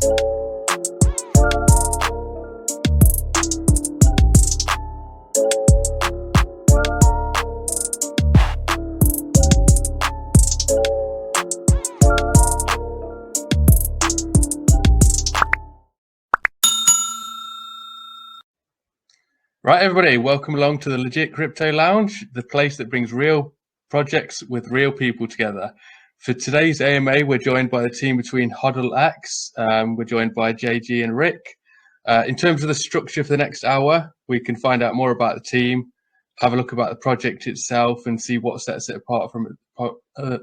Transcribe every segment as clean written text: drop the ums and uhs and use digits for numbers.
Right, everybody, welcome along to the Legit Crypto Lounge, the place that brings real projects with real people together. For today's AMA, we're joined by the team between HODLX. We're joined by JG and Rick. In terms of the structure for the next hour, we can find out more about the team, have a look about the project itself, and see what sets it apart from the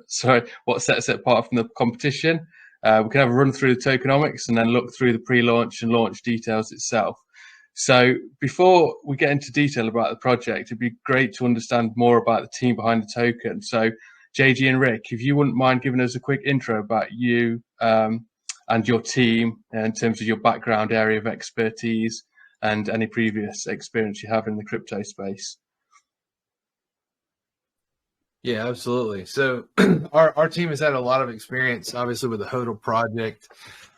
competition. We can have a run through the tokenomics and then look through the pre-launch and launch details itself. So before we get into detail about the project, it'd be great to understand more about the team behind the token. So JG and Rick, if you wouldn't mind giving us a quick intro about you and your team in terms of your background, area of expertise, and any previous experience you have in the crypto space. Yeah, absolutely. So our team has had a lot of experience, obviously, with the HODL project.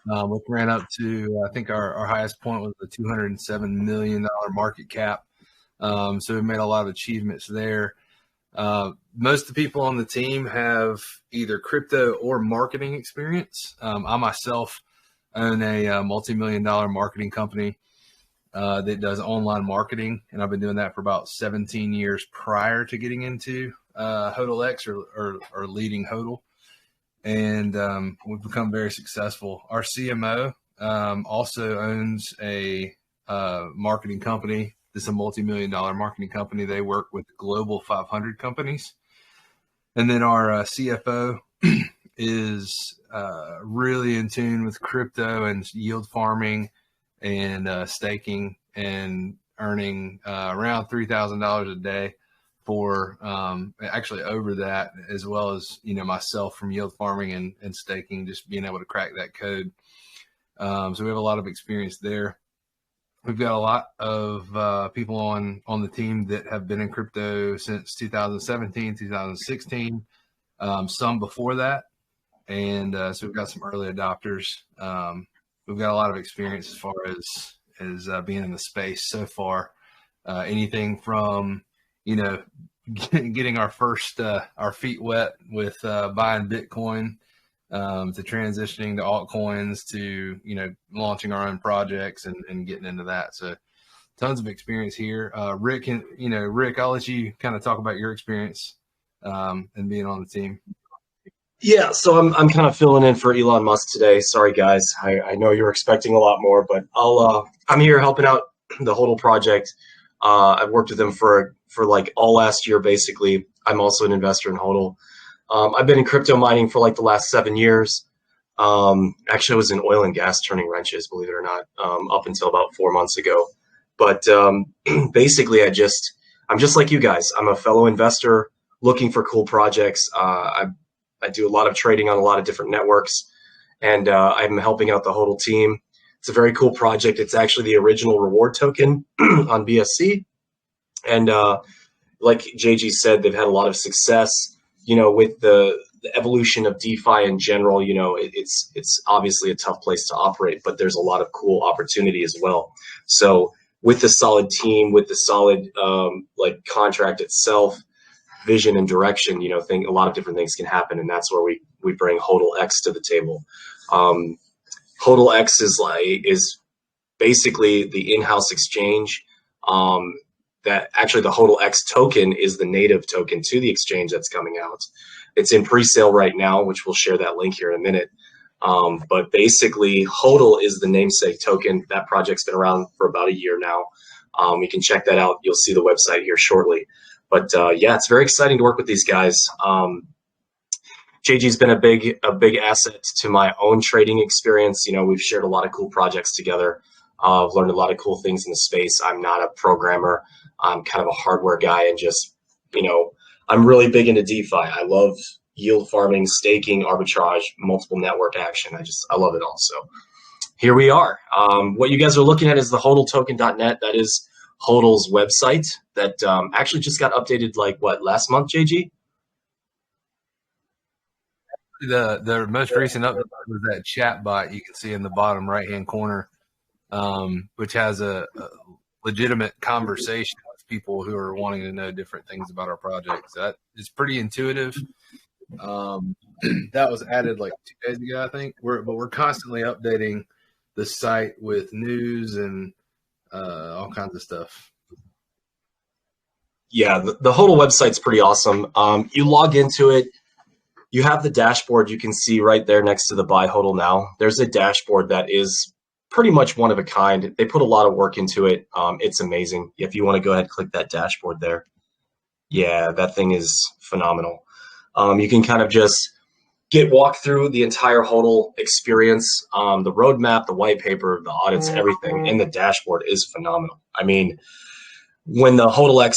We ran up to, I think our highest point was a $207 million market cap. So we made a lot of achievements there. Most of the people on the team have either crypto or marketing experience. I myself own a multi-million-dollar marketing company that does online marketing, and I've been doing that for about 17 years prior to getting into HODLX or leading HODL. And we've become very successful. Our CMO also owns a marketing company. This is a multi-million-dollar marketing company. They work with global 500 companies. And then our CFO is really in tune with crypto and yield farming and staking, and earning around $3,000 a day for actually over that, as well as, myself from yield farming and staking, just being able to crack that code. So we have a lot of experience there. We've got a lot of people on the team that have been in crypto since 2017, 2016, some before that. And so we've got some early adopters. We've got a lot of experience as far as being in the space so far. Anything from getting our first our feet wet with buying Bitcoin, to transitioning to altcoins, to launching our own projects and getting into that. So tons of experience here. Rick, I'll let you kind of talk about your experience and being on the team. Yeah, so I'm kind of filling in for Elon Musk today. Sorry guys, I know you're expecting a lot more, but I'm here helping out the HODL project. I've worked with them for like all last year, basically. I'm also an investor in HODL. I've been in crypto mining for like the last 7 years. Actually, I was in oil and gas turning wrenches, believe it or not, up until about 4 months ago. But basically, I'm just like you guys. I'm a fellow investor looking for cool projects. I do a lot of trading on a lot of different networks, and I'm helping out the HODL team. It's a very cool project. It's actually the original reward token on BSC. And like JG said, they've had a lot of success, with the evolution of DeFi in general. It's obviously a tough place to operate, but there's a lot of cool opportunity as well. So with the solid team, with the solid contract itself, vision and direction, a lot of different things can happen. And that's where we bring HODLX to the table. HODLX is basically the in-house exchange. That actually the HODLX token is the native token to the exchange that's coming out. It's in pre-sale right now, which we'll share that link here in a minute. But basically, HODL is the namesake token. That project's been around for about a year now. You can check that out. You'll see the website here shortly. But yeah, it's very exciting to work with these guys. JG's been a big asset to my own trading experience. We've shared a lot of cool projects together. I've learned a lot of cool things in the space. I'm not a programmer. I'm kind of a hardware guy, and just, I'm really big into DeFi. I love yield farming, staking, arbitrage, multiple network action. I love it all. So here we are. What you guys are looking at is the hodltoken.net. That is HODL's website that actually just got updated last month, JG? the most recent update was that chat bot you can see in the bottom right hand corner, which has a legitimate conversation with people who are wanting to know different things about our projects. That is pretty intuitive. That was added like 2 days ago, I think. But we're constantly updating the site with news and all kinds of stuff. Yeah, the HODL website's pretty awesome. You log into it, you have the dashboard you can see right there next to the Buy HODL Now. There's a dashboard that is pretty much one of a kind. They put a lot of work into it. It's amazing. If you want to go ahead and click that dashboard there. Yeah, that thing is phenomenal. You can kind of just walk through the entire HODL experience, the roadmap, the white paper, the audits, everything, and the dashboard is phenomenal. I mean, when the HODLX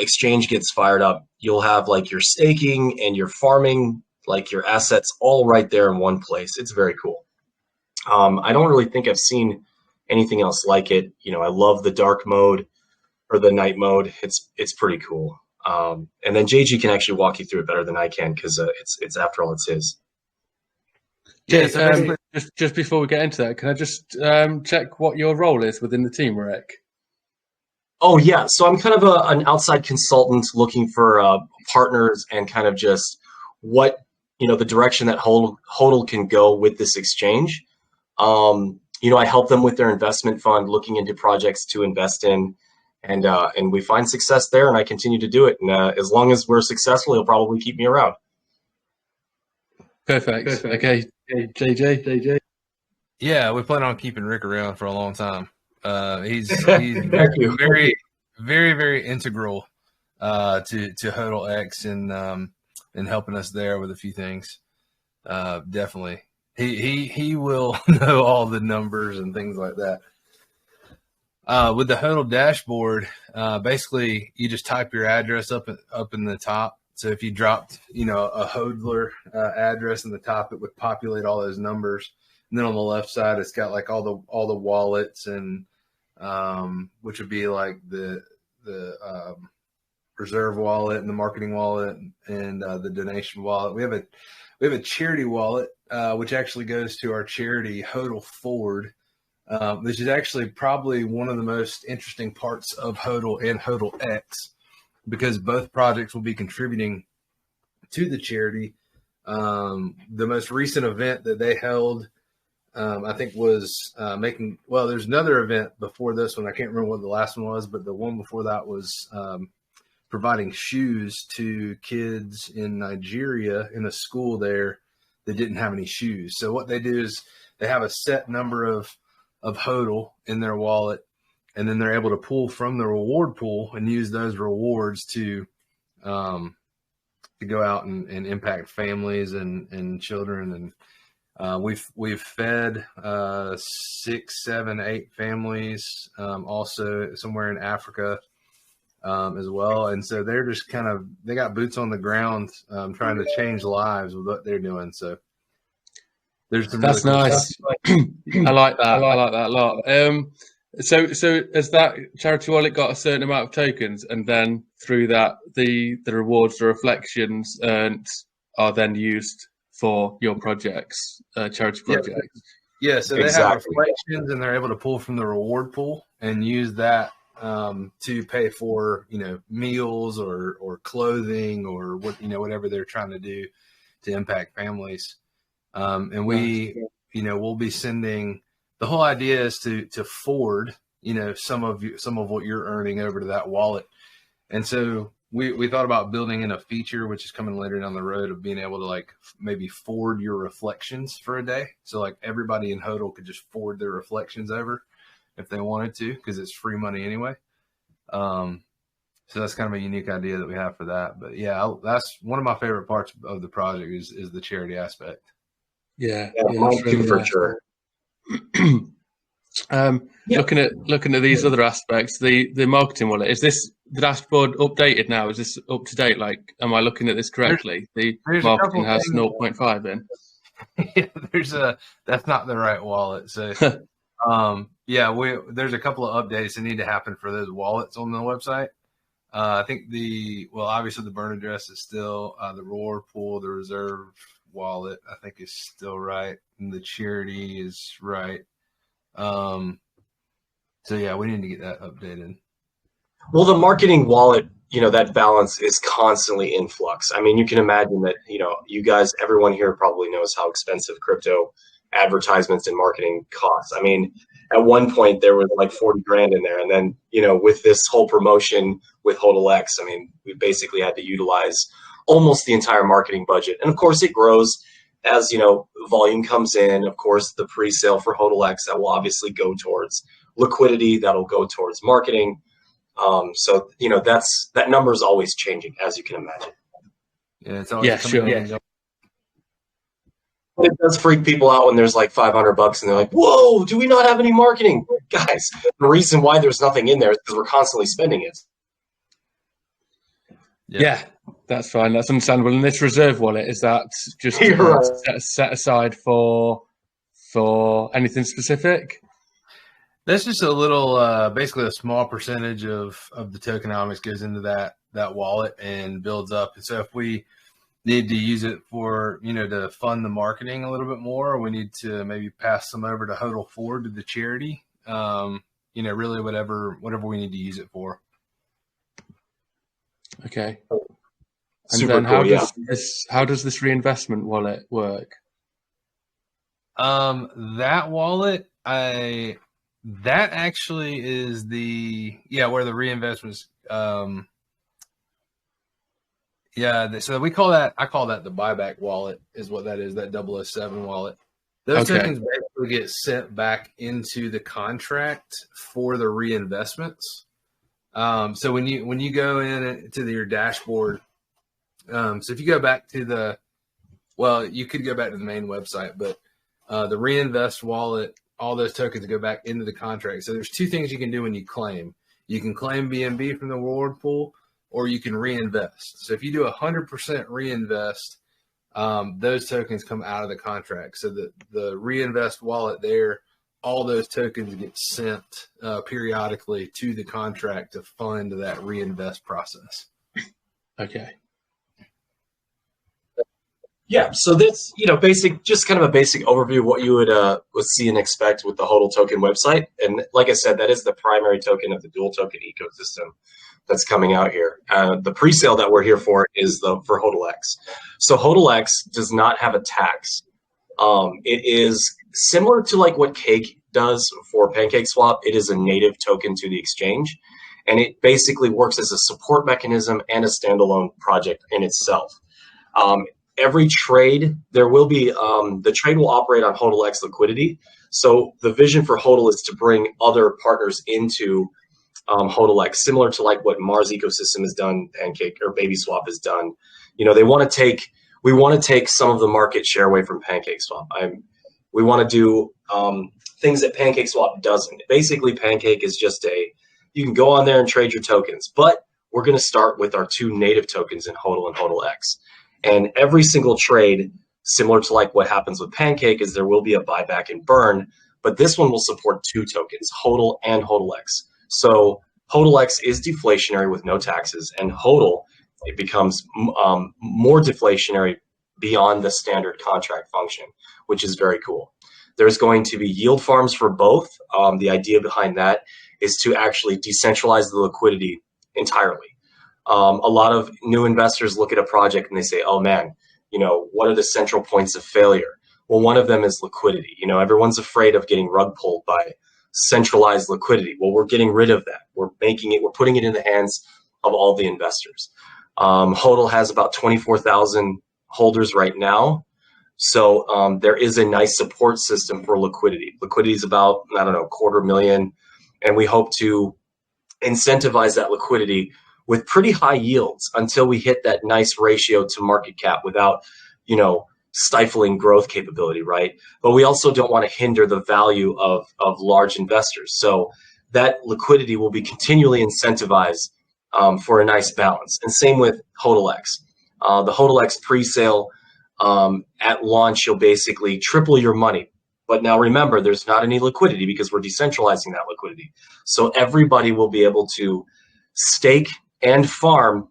exchange gets fired up, you'll have like your staking and your farming, like your assets all right there in one place. It's very cool. I don't really think I've seen anything else like it. You know, I love the dark mode or the night mode. It's pretty cool. And then JG can actually walk you through it better than I can because it's after all, it's his. Yeah. So just before we get into that, can I just check what your role is within the team, Rick? Oh yeah, so I'm kind of an outside consultant looking for partners and kind of just what, you know, the direction that HODL can go with this exchange. You know, I help them with their investment fund, looking into projects to invest in, and we find success there, and I continue to do it. And as long as we're successful, he'll probably keep me around. Perfect. Okay, JJ. Yeah, we plan on keeping Rick around for a long time. He's very, very, very integral to HODLX and helping us there with a few things. Definitely, he will know all the numbers and things like that. With the HODL dashboard, basically you just type your address up in the top. So if you dropped, you know, a HODLer address in the top, it would populate all those numbers. And then on the left side, it's got like all the wallets and which would be like the reserve wallet and the marketing wallet and the donation wallet. We have a charity wallet which actually goes to our charity HODL Forward, which is actually probably one of the most interesting parts of HODL and HODLX because both projects will be contributing to the charity. The most recent event that they held, I think was there's another event before this one. I can't remember what the last one was, but the one before that was providing shoes to kids in Nigeria in a school there that didn't have any shoes. So what they do is they have a set number of HODL in their wallet, and then they're able to pull from the reward pool and use those rewards to go out and impact families and children. And we've fed 6, 7, 8 families, also somewhere in Africa as well. And so they're just they got boots on the ground, trying to change lives with what they're doing. So there's some that's really cool nice. stuff. I like that. I like that a lot. So has that charity wallet got a certain amount of tokens, and then through that the rewards, the reflections earned are then used for your projects, charity projects? Yeah, so they have reflections, and they're able to pull from the reward pool and use that to pay for, you know, meals or clothing or whatever they're trying to do to impact families. And we'll be sending. The whole idea is to forward, you know, some of what you're earning over to that wallet. And so we thought about building in a feature, which is coming later down the road, of being able to like maybe forward your reflections for a day. So like everybody in HODL could just forward their reflections over if they wanted to, because it's free money anyway. So that's kind of a unique idea that we have for that. But yeah, that's one of my favorite parts of the project is the charity aspect. Yeah, mine too, for sure. Looking at these other aspects, the marketing wallet, is this the dashboard updated now? Is this up to date? Like, am I looking at this correctly? The marketing has 0.5 in. Yeah, that's not the right wallet. So there's a couple of updates that need to happen for those wallets on the website. I think obviously the burn address is still the reward pool, the reserve wallet, I think, is still right, and the charity is right. So yeah, we need to get that updated. Well, the marketing wallet, that balance is constantly in flux. I mean, you can imagine that, you guys, everyone here probably knows how expensive crypto advertisements and marketing costs. I mean, at one point there was like 40 grand in there. And then, with this whole promotion with HODLX, I mean, we basically had to utilize almost the entire marketing budget. And of course it grows as, volume comes in. Of course, the pre-sale for HODLX, that will obviously go towards liquidity, that'll go towards marketing. So, that number is always changing, as you can imagine. Yeah, it's always sure. But it does freak people out when there's like $500 and they're like, whoa, do we not have any marketing? Guys, the reason why there's nothing in there is because we're constantly spending it. Yeah, that's fine. That's understandable. And this reserve wallet, is that just set aside for anything specific? That's just a little, basically a small percentage of the tokenomics goes into that wallet and builds up. And so if we need to use it for, to fund the marketing a little bit more, or we need to maybe pass some over to HODL forward to the charity, really whatever we need to use it for. Okay. And Super then cool, how does this reinvestment wallet work? That wallet, that actually is where the reinvestments, so I call that the buyback wallet is what that is, that 007 wallet. Those tokens basically get sent back into the contract for the reinvestments. So when you go into your dashboard, so if you go back to you could go back to the main website, but the reinvest wallet, all those tokens go back into the contract. So there's two things you can do when you claim. You can claim BNB from the reward pool, or you can reinvest. So if you do 100% reinvest, those tokens come out of the contract. So the reinvest wallet there, all those tokens get sent periodically to the contract to fund that reinvest process. Okay. Yeah, so that's just kind of a basic overview of what you would see and expect with the HODL token website. And like I said, that is the primary token of the dual token ecosystem that's coming out here. The pre-sale that we're here for is for HODLX. So HODLX does not have a tax. It is similar to like what Cake does for PancakeSwap. It is a native token to the exchange, and it basically works as a support mechanism and a standalone project in itself. Every trade, there will be, the trade will operate on HODLX liquidity. So the vision for HODL is to bring other partners into HODLX, similar to like what Mars ecosystem has done, Pancake or BabySwap has done. We want to take some of the market share away from PancakeSwap. We want to do things that PancakeSwap doesn't. Basically, Pancake is just you can go on there and trade your tokens, but we're going to start with our two native tokens in HODL and HODLX. And every single trade, similar to like what happens with Pancake, is there will be a buyback and burn, but this one will support two tokens, HODL and HODLX. So HODLX is deflationary with no taxes, and HODL, it becomes more deflationary beyond the standard contract function, which is very cool. There's going to be yield farms for both. The idea behind that is to actually decentralize the liquidity entirely. A lot of new investors look at a project and they say, oh man, what are the central points of failure? Well, one of them is liquidity. Everyone's afraid of getting rug pulled by centralized liquidity. Well, we're getting rid of that. We're putting it in the hands of all the investors. HODL has about 24,000 holders right now. So there is a nice support system for liquidity. Liquidity is about, $250,000. And we hope to incentivize that liquidity with pretty high yields until we hit that nice ratio to market cap without, stifling growth capability, right? But we also don't want to hinder the value of large investors. So that liquidity will be continually incentivized for a nice balance. And same with HODLX. The HODLX pre-sale, at launch, you'll basically triple your money. But now remember, there's not any liquidity because we're decentralizing that liquidity. So everybody will be able to stake and farm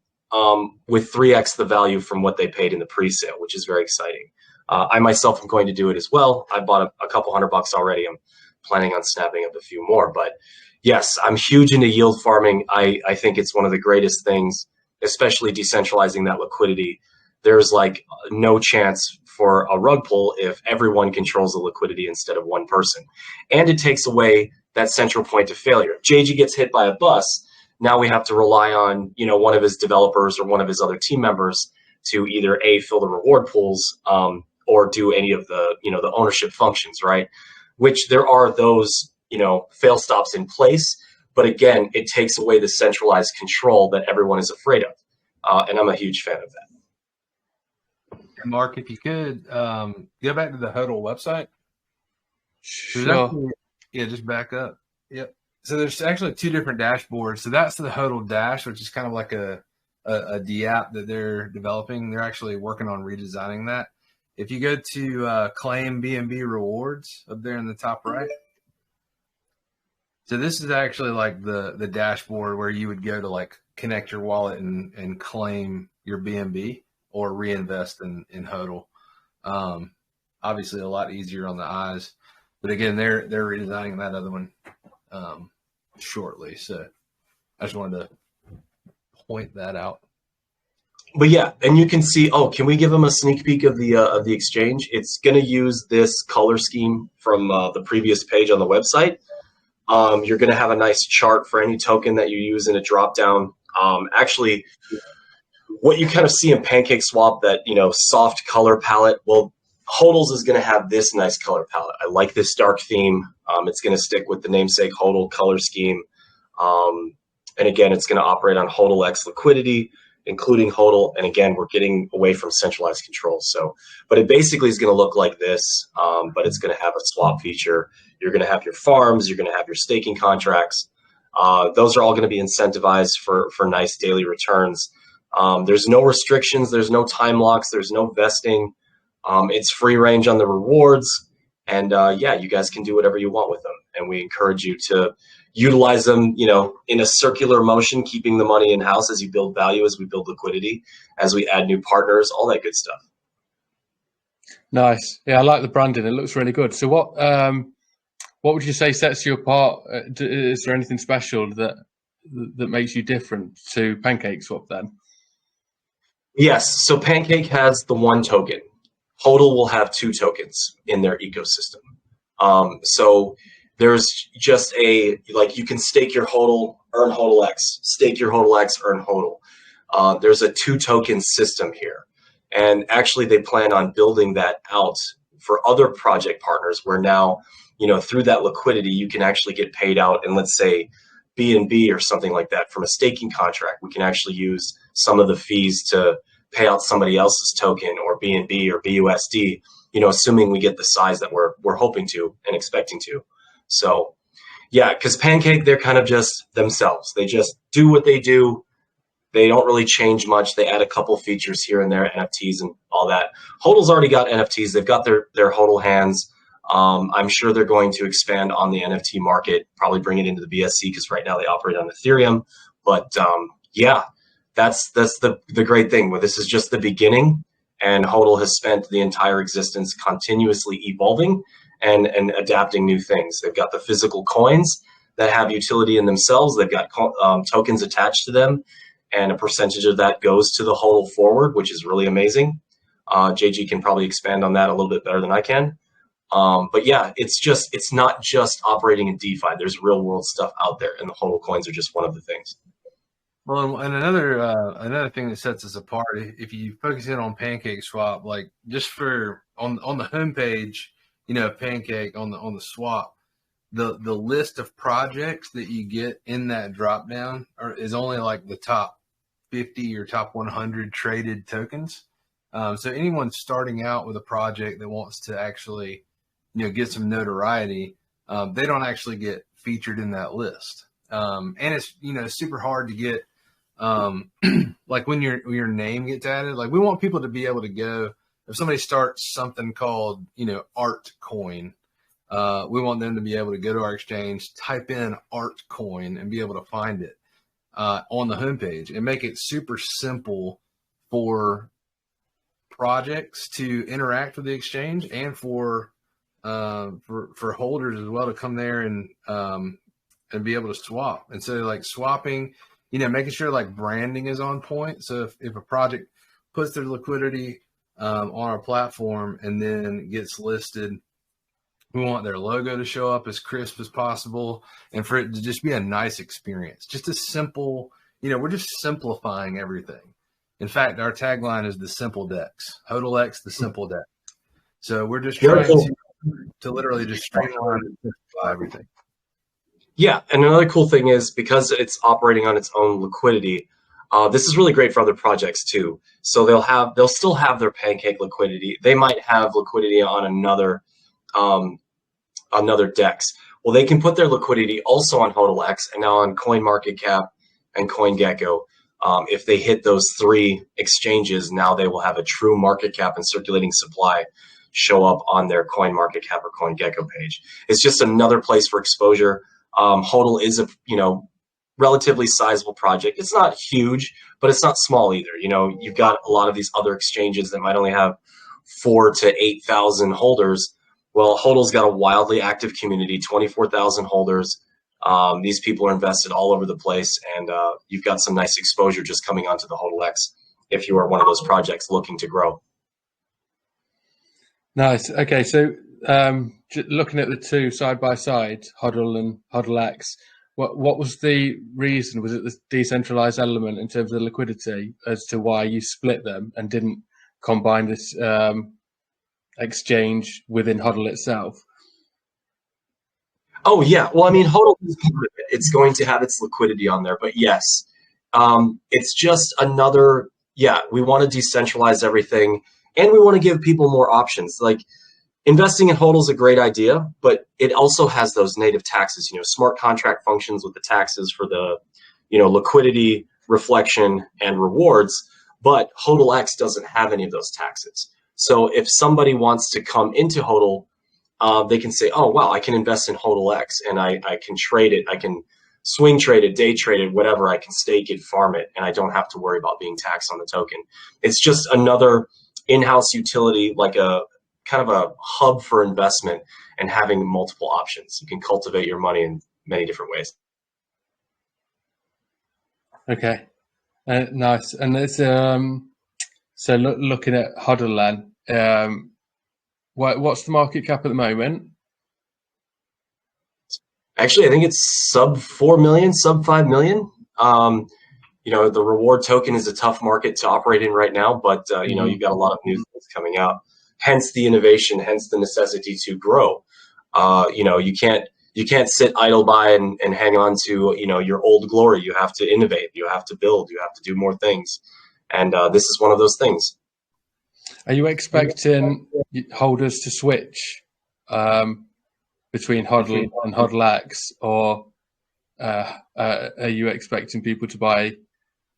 with 3x the value from what they paid in the pre-sale, which is very exciting. I myself am going to do it as well. I bought a couple $100 already. I'm planning on snapping up a few more. But yes, I'm huge into yield farming. I think it's one of the greatest things, especially decentralizing that liquidity. There's like no chance for a rug pull if everyone controls the liquidity instead of one person. And it takes away that central point of failure. If JG gets hit by a bus, now we have to rely on, one of his developers or one of his other team members to either fill the reward pools or do any of the, the ownership functions, right? Which there are those, fail stops in place. But again, it takes away the centralized control that everyone is afraid of. And I'm a huge fan of that. Mark, if you could go back to the HODL website. Sure. Actually, just back up. Yep. So there's actually two different dashboards. So that's the HODL Dash, which is kind of like a D-app that they're developing. They're actually working on redesigning that. If you go to claim BNB rewards up there in the top right. So this is actually like the dashboard where you would go to like connect your wallet and claim your BNB or reinvest in HODL. Obviously a lot easier on the eyes, but again, they're redesigning that other one shortly. So I just wanted to point that out. But yeah, and you can see, can we give them a sneak peek of the exchange? It's going to use this color scheme from the previous page on the website. You're going to have a nice chart for any token that you use in a drop down. Actually, what you kind of see in PancakeSwap, that, soft color palette, well, HODL's is going to have this nice color palette. I like this dark theme. It's going to stick with the namesake HODL color scheme. And again, it's going to operate on HODLX liquidity, including HODL. And again, we're getting away from centralized control. So, but it basically is going to look like this, but it's going to have a swap feature. You're going to have your farms. You're going to have your staking contracts. Those are all going to be incentivized for nice daily returns. There's no restrictions. There's no time locks. There's no vesting. It's free range on the rewards. And yeah, you guys can do whatever you want with them. And we encourage you to utilize them, in a circular motion, keeping the money in-house as you build value, as we build liquidity, as we add new partners, all that good stuff. Nice. Yeah, I like the branding. It looks really good. So what would you say sets you apart? Is there anything special that makes you different to PancakeSwap then? Yes. So Pancake has the one token. HODL will have two tokens in their ecosystem. So there's just you can stake your HODL, earn HODLX, stake your HODLX, earn HODL. There's a two token system here. And actually they plan on building that out for other project partners where now, through that liquidity, you can actually get paid out in, let's say, BNB or something like that from a staking contract. We can actually use some of the fees to pay out somebody else's token or BNB or BUSD, assuming we get the size that we're hoping to and expecting to. So yeah, because Pancake, they're kind of just themselves. They just do what they do. They don't really change much. They add a couple features here and there, NFTs and all that. HODL's already got NFTs. They've got their HODL hands. I'm sure they're going to expand on the NFT market, probably bring it into the BSC because right now they operate on Ethereum. But yeah, that's the great thing. Where this is just the beginning, and HODL has spent the entire existence continuously evolving and adapting new things. They've got the physical coins that have utility in themselves. They've got tokens attached to them, and a percentage of that goes to the HODL forward, which is really amazing. JG can probably expand on that a little bit better than I can. But yeah, it's not just operating in DeFi. There's real world stuff out there, and the HODL coins are just one of the things. Well, and another thing that sets us apart, if you focus in on PancakeSwap, like just for on the homepage, Pancake on the swap, the list of projects that you get in that drop down is only like the top 50 or top 100 traded tokens. So anyone starting out with a project that wants to actually, get some notoriety, they don't actually get featured in that list. And it's, super hard to get, like when your name gets added, like we want people to be able to go, if somebody starts something called, art coin, we want them to be able to go to our exchange, type in art coin and be able to find it, on the homepage and make it super simple for projects to interact with the exchange, and for holders as well to come there and be able to swap. And so like swapping, making sure like branding is on point. So if a project puts their liquidity on our platform and then gets listed, we want their logo to show up as crisp as possible, and for it to just be a nice experience. Just a simple, we're just simplifying everything. In fact, our tagline is the simple DEX, HODLX, the simple DEX. So we're just trying to literally just streamline and simplify everything. Yeah, and another cool thing is because it's operating on its own liquidity, this is really great for other projects too. So they'll still have their Pancake liquidity. They might have liquidity on another DEX. Well, they can put their liquidity also on HODLX and now on CoinMarketCap and CoinGecko. If they hit those 3 exchanges, now they will have a true market cap and circulating supply show up on their CoinMarketCap or CoinGecko page. It's just another place for exposure. HODL is a relatively sizable project. It's not huge, but it's not small either. You've got a lot of these other exchanges that might only have 4,000 to 8,000 holders. Well, HODL's got a wildly active community, 24,000 holders. These people are invested all over the place, and you've got some nice exposure just coming onto the HODLX if you are one of those projects looking to grow. Nice. Okay, so looking at the two side by side, HODL and HODLX, what was the reason? Was it the decentralized element in terms of the liquidity as to why you split them and didn't combine this exchange within HODL itself? Oh, yeah. Well, I mean, HODL is part of it. It's going to have its liquidity on there. But yes, it's just another, we want to decentralize everything, and we want to give people more options. Like, investing in HODL is a great idea, but it also has those native taxes, smart contract functions with the taxes for the, liquidity, reflection, and rewards. But HODLX doesn't have any of those taxes. So if somebody wants to come into HODL, they can say, oh, wow, I can invest in HODLX and I can trade it. I can swing trade it, day trade it, whatever. I can stake it, farm it, and I don't have to worry about being taxed on the token. It's just another in-house utility, like a kind of a hub for investment and having multiple options. You can cultivate your money in many different ways. Okay, nice. And it's so looking at HODL then, what's the market cap at the moment? Actually, I think it's sub 4 million, sub 5 million. The reward token is a tough market to operate in right now, but you've got a lot of news that's coming out. Hence the innovation, hence the necessity to grow. You can't sit idle by and hang on to your old glory. You have to innovate. You have to build. You have to do more things, and this is one of those things. Are you expecting holders to switch between HODL and HODLX, or are you expecting people to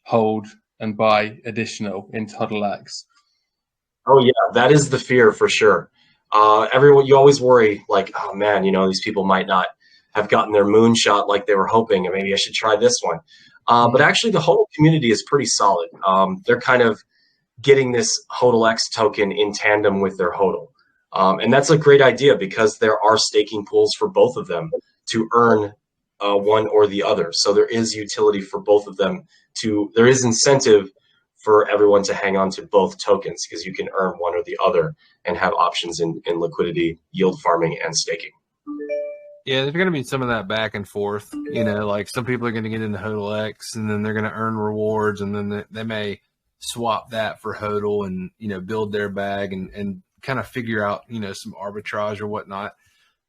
hold and buy additional into HODLX? Oh yeah, that is the fear for sure. You always worry like, oh man, these people might not have gotten their moonshot like they were hoping, and maybe I should try this one. But actually, the HODL community is pretty solid. They're kind of getting this HODLX token in tandem with their HODL. And that's a great idea because there are staking pools for both of them to earn one or the other. So there is utility for both of them. There is incentive for everyone to hang on to both tokens because you can earn one or the other and have options in liquidity, yield farming, and staking. Yeah, there's going to be some of that back and forth. Like some people are going to get into HODLX and then they're going to earn rewards, and then they may swap that for HODL and, build their bag and kind of figure out, some arbitrage or whatnot.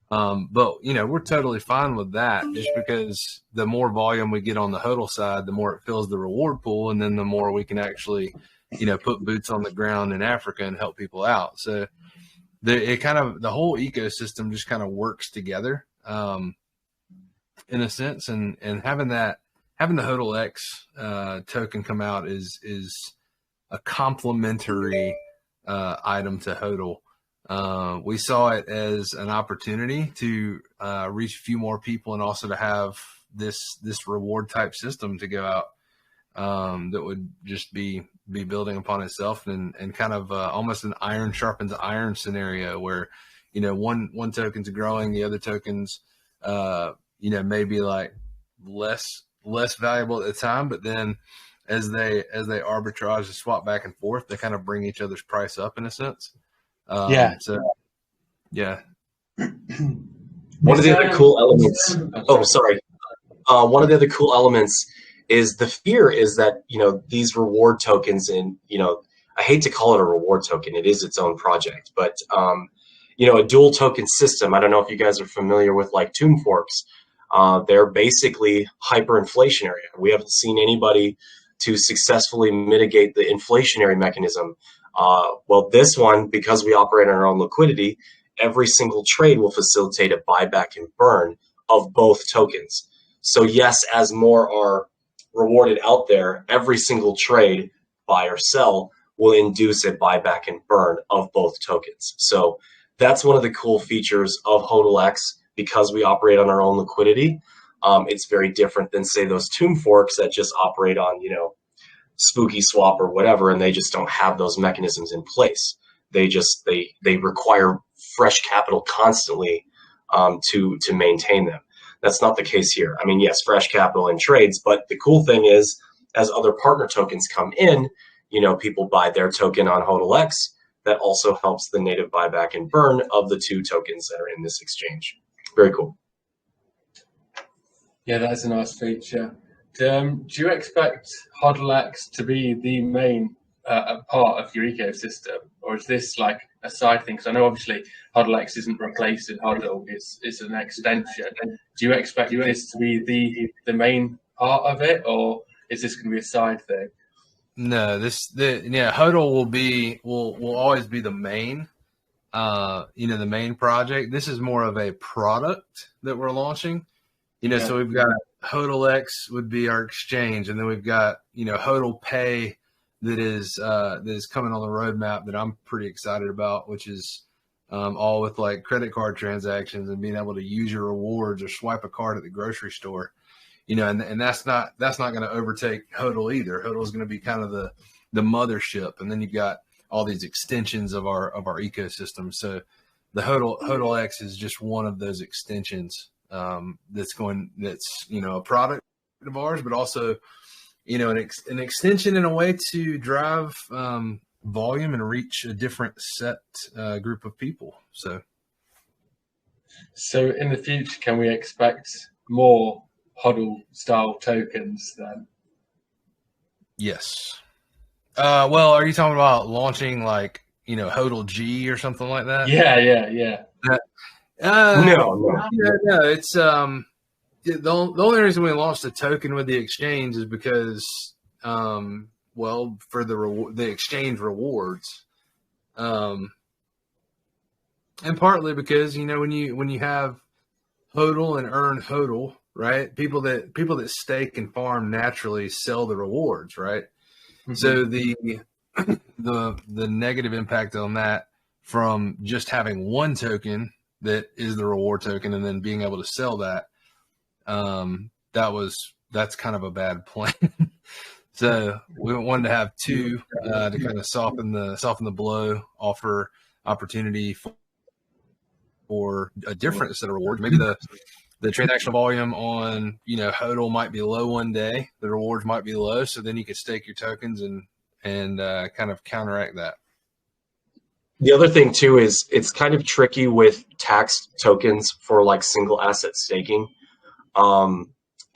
But, we're totally fine with that just because the more volume we get on the HODL side, the more it fills the reward pool. And then the more we can actually, put boots on the ground in Africa and help people out. So the whole ecosystem just kind of works together, in a sense, and having the HODLX token come out is a complementary item to HODL. We saw it as an opportunity to reach a few more people and also to have this reward type system to go out that would just be building upon itself, and kind of almost an iron sharpens iron scenario where, you know, one token's growing, the other tokens, you know, maybe like less valuable at the time, but then as they arbitrage and swap back and forth, they kind of bring each other's price up in a sense. So yeah. One of the other cool elements. Oh, sorry. One of the other cool elements is the fear is that, you know, these reward tokens, and, you know, I hate to call it a reward token. It is its own project, but, you know, a dual token system. I don't know if you guys are familiar with like tomb forks. They're basically hyperinflationary. We haven't seen anybody to successfully mitigate the inflationary mechanism. Well, this one, because we operate on our own liquidity, every single trade will facilitate a buyback and burn of both tokens. So yes, as more are rewarded out there, every single trade, buy or sell, will induce a buyback and burn of both tokens. So that's one of the cool features of HODLX, because we operate on our own liquidity. It's very different than, say, those tomb forks that just operate on, you know, Spooky Swap or whatever, and they just don't have those mechanisms in place. They just they require fresh capital constantly to maintain them. That's not the case here. I mean, yes, fresh capital in trades, but the cool thing is, as other partner tokens come in, you know, people buy their token on HODLX. That also helps the native buyback and burn of the two tokens that are in this exchange. Very cool. Yeah, that's a nice feature. Do you expect HODLX to be the main part of your ecosystem, or is this like a side thing? Because I know obviously HODLX isn't replacing HODL; it's an extension. Do you expect this to be the main part of it, or is this going to be a side thing? No, HODL will always be the main, you know, the main project. This is more of a product that we're launching. You know, so we've got HODLX would be our exchange, and then we've got, you know, HODL Pay that is coming on the roadmap that I'm pretty excited about, which is all with like credit card transactions and being able to use your rewards or swipe a card at the grocery store. You know, and that's not going to overtake HODL either. HODL is going to be kind of the mothership, and then you've got all these extensions of our ecosystem. So the HODLX is just one of those extensions that's you know, a product of ours, but also, you know, an extension in a way to drive volume and reach a different set group of people. So in the future, can we expect more HODL style tokens then? Yes. Well, are you talking about launching like, you know, HODL G or something like that? Yeah. No. It's the only reason we launched a token with the exchange is because, well, for the exchange rewards, and partly because, you know, when you have HODL and earn HODL, right? People that stake and farm naturally sell the rewards, right? Mm-hmm. So the negative impact on that from just having one token that is the reward token and then being able to sell that, that's kind of a bad plan. So we wanted to have two to kind of soften the blow, offer opportunity for a different set of rewards. Maybe the transactional volume on, you know, HODL might be low one day, the rewards might be low, so then you could stake your tokens and kind of counteract that. The other thing too is it's kind of tricky with taxed tokens for like single asset staking.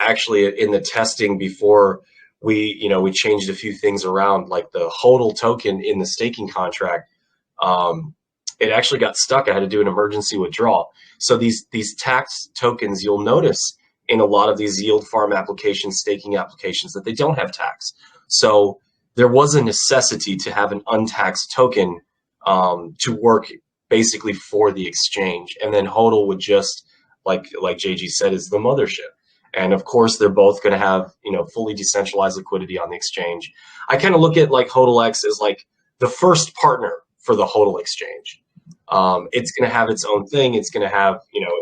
Actually, in the testing before we changed a few things around, like the HODL token in the staking contract, it actually got stuck. I had to do an emergency withdrawal. So these taxed tokens, you'll notice in a lot of these yield farm applications, staking applications, that they don't have tax. So there was a necessity to have an untaxed token to work basically for the exchange. And then HODL would just, like JG said, is the mothership. And of course, they're both going to have, you know, fully decentralized liquidity on the exchange. I kind of look at like HODLX as like the first partner for the HODL exchange. It's going to have its own thing. It's going to have, you know,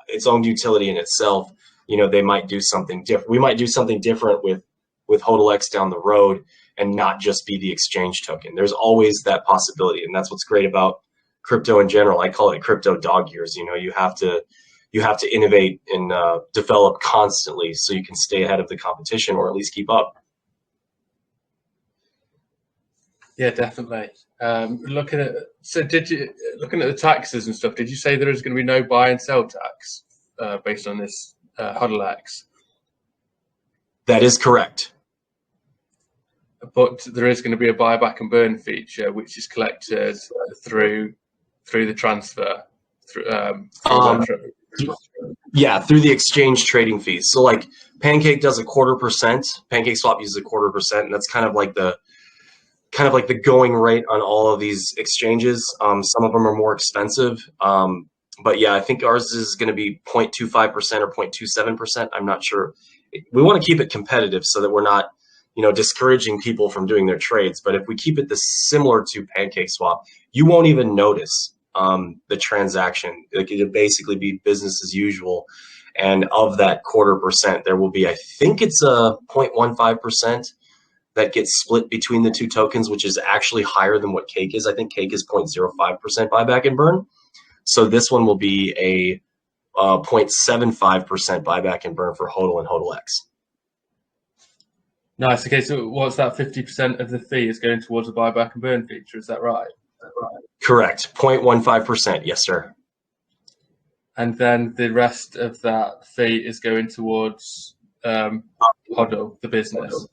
its own utility in itself. You know, they might do something different. We might do something different with with HODLX down the road and not just be the exchange token. There's always that possibility, and that's what's great about crypto in general. I call it crypto dog years. You know, you have to innovate and develop constantly so you can stay ahead of the competition, or at least keep up. Yeah, definitely. Looking at the taxes and stuff, did you say there is going to be no buy and sell tax based on this HODLX? That is correct. But there is going to be a buyback and burn feature, which is collected through the transfer. Yeah, through the exchange trading fees. So like Pancake does 0.25%. Pancake Swap uses 0.25%, and that's kind of like the going rate on all of these exchanges. Some of them are more expensive. But yeah, I think ours is going to be 0.25% or 0.27%. I'm not sure. We want to keep it competitive so that we're not, you know, discouraging people from doing their trades. But if we keep it similar to Pancake Swap, you won't even notice the transaction. Like, it'll basically be business as usual. And of that 0.25%, there will be, I think it's a 0.15% that gets split between the two tokens, which is actually higher than what Cake is. I think Cake is 0.05% buyback and burn. So this one will be a 0.75% buyback and burn for HODL and HODLX. Nice. Okay, so what's that? 50% of the fee is going towards a buyback and burn feature. Is that right? Correct. 0.15%. Yes, sir. And then the rest of that fee is going towards HODL, the business.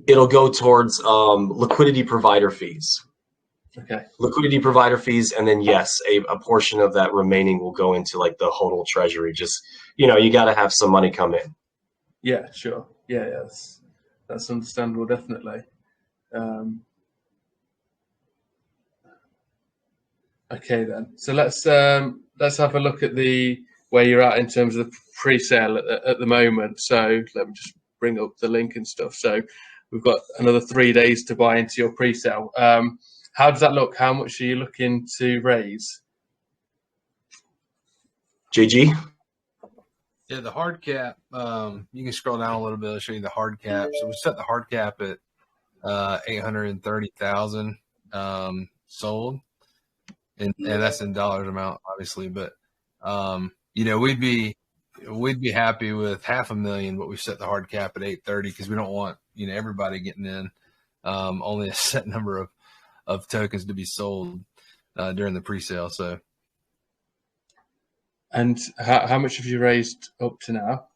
It'll go towards liquidity provider fees. Okay. Liquidity provider fees, and then yes, a portion of that remaining will go into like the HODL treasury. Just, you know, you got to have some money come in. Yeah, sure. Yeah, that's understandable, definitely. Okay then. So let's have a look at where you're at in terms of the pre-sale at the moment. So let me just bring up the link and stuff. So we've got another 3 days to buy into your pre-sale. How does that look? How much are you looking to raise? JG? Yeah, the hard cap, you can scroll down a little bit. I'll show you the hard cap. So we set the hard cap at 830,000 sold. And that's in dollars amount, obviously. But, you know, we'd be happy with 500,000, but we set the hard cap at 830 because we don't want, you know, everybody getting in. Only a set number of tokens to be sold during the pre-sale. So, and how much have you raised up to now?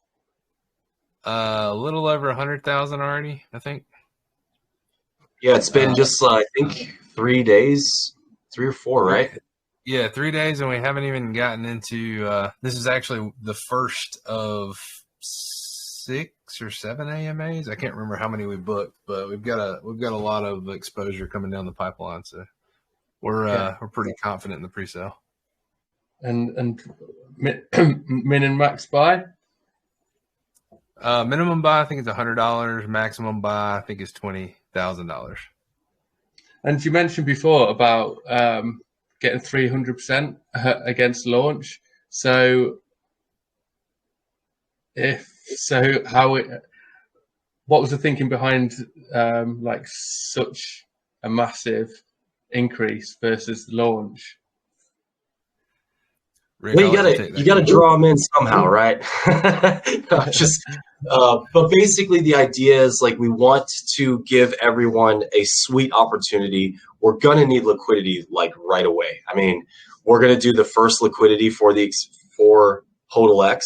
A little over 100,000 already, I think. Yeah, it's been just I think 3 days, 3 or 4, right? Yeah, 3 days, and we haven't even gotten into. This is actually the first of 6 or 7 AMAs. I can't remember how many we booked, but we've got a lot of exposure coming down the pipeline. So we're pretty confident in the pre-sale. And min and max buy? Minimum buy, I think it's $100. Maximum buy, I think is $20,000. And you mentioned before about getting 300% against launch. So what was the thinking behind like such a massive increase versus launch? Rick, well, you gotta draw them in somehow, right? But basically the idea is like we want to give everyone a sweet opportunity. We're gonna need liquidity like right away. I mean, we're gonna do the first liquidity for HODLX,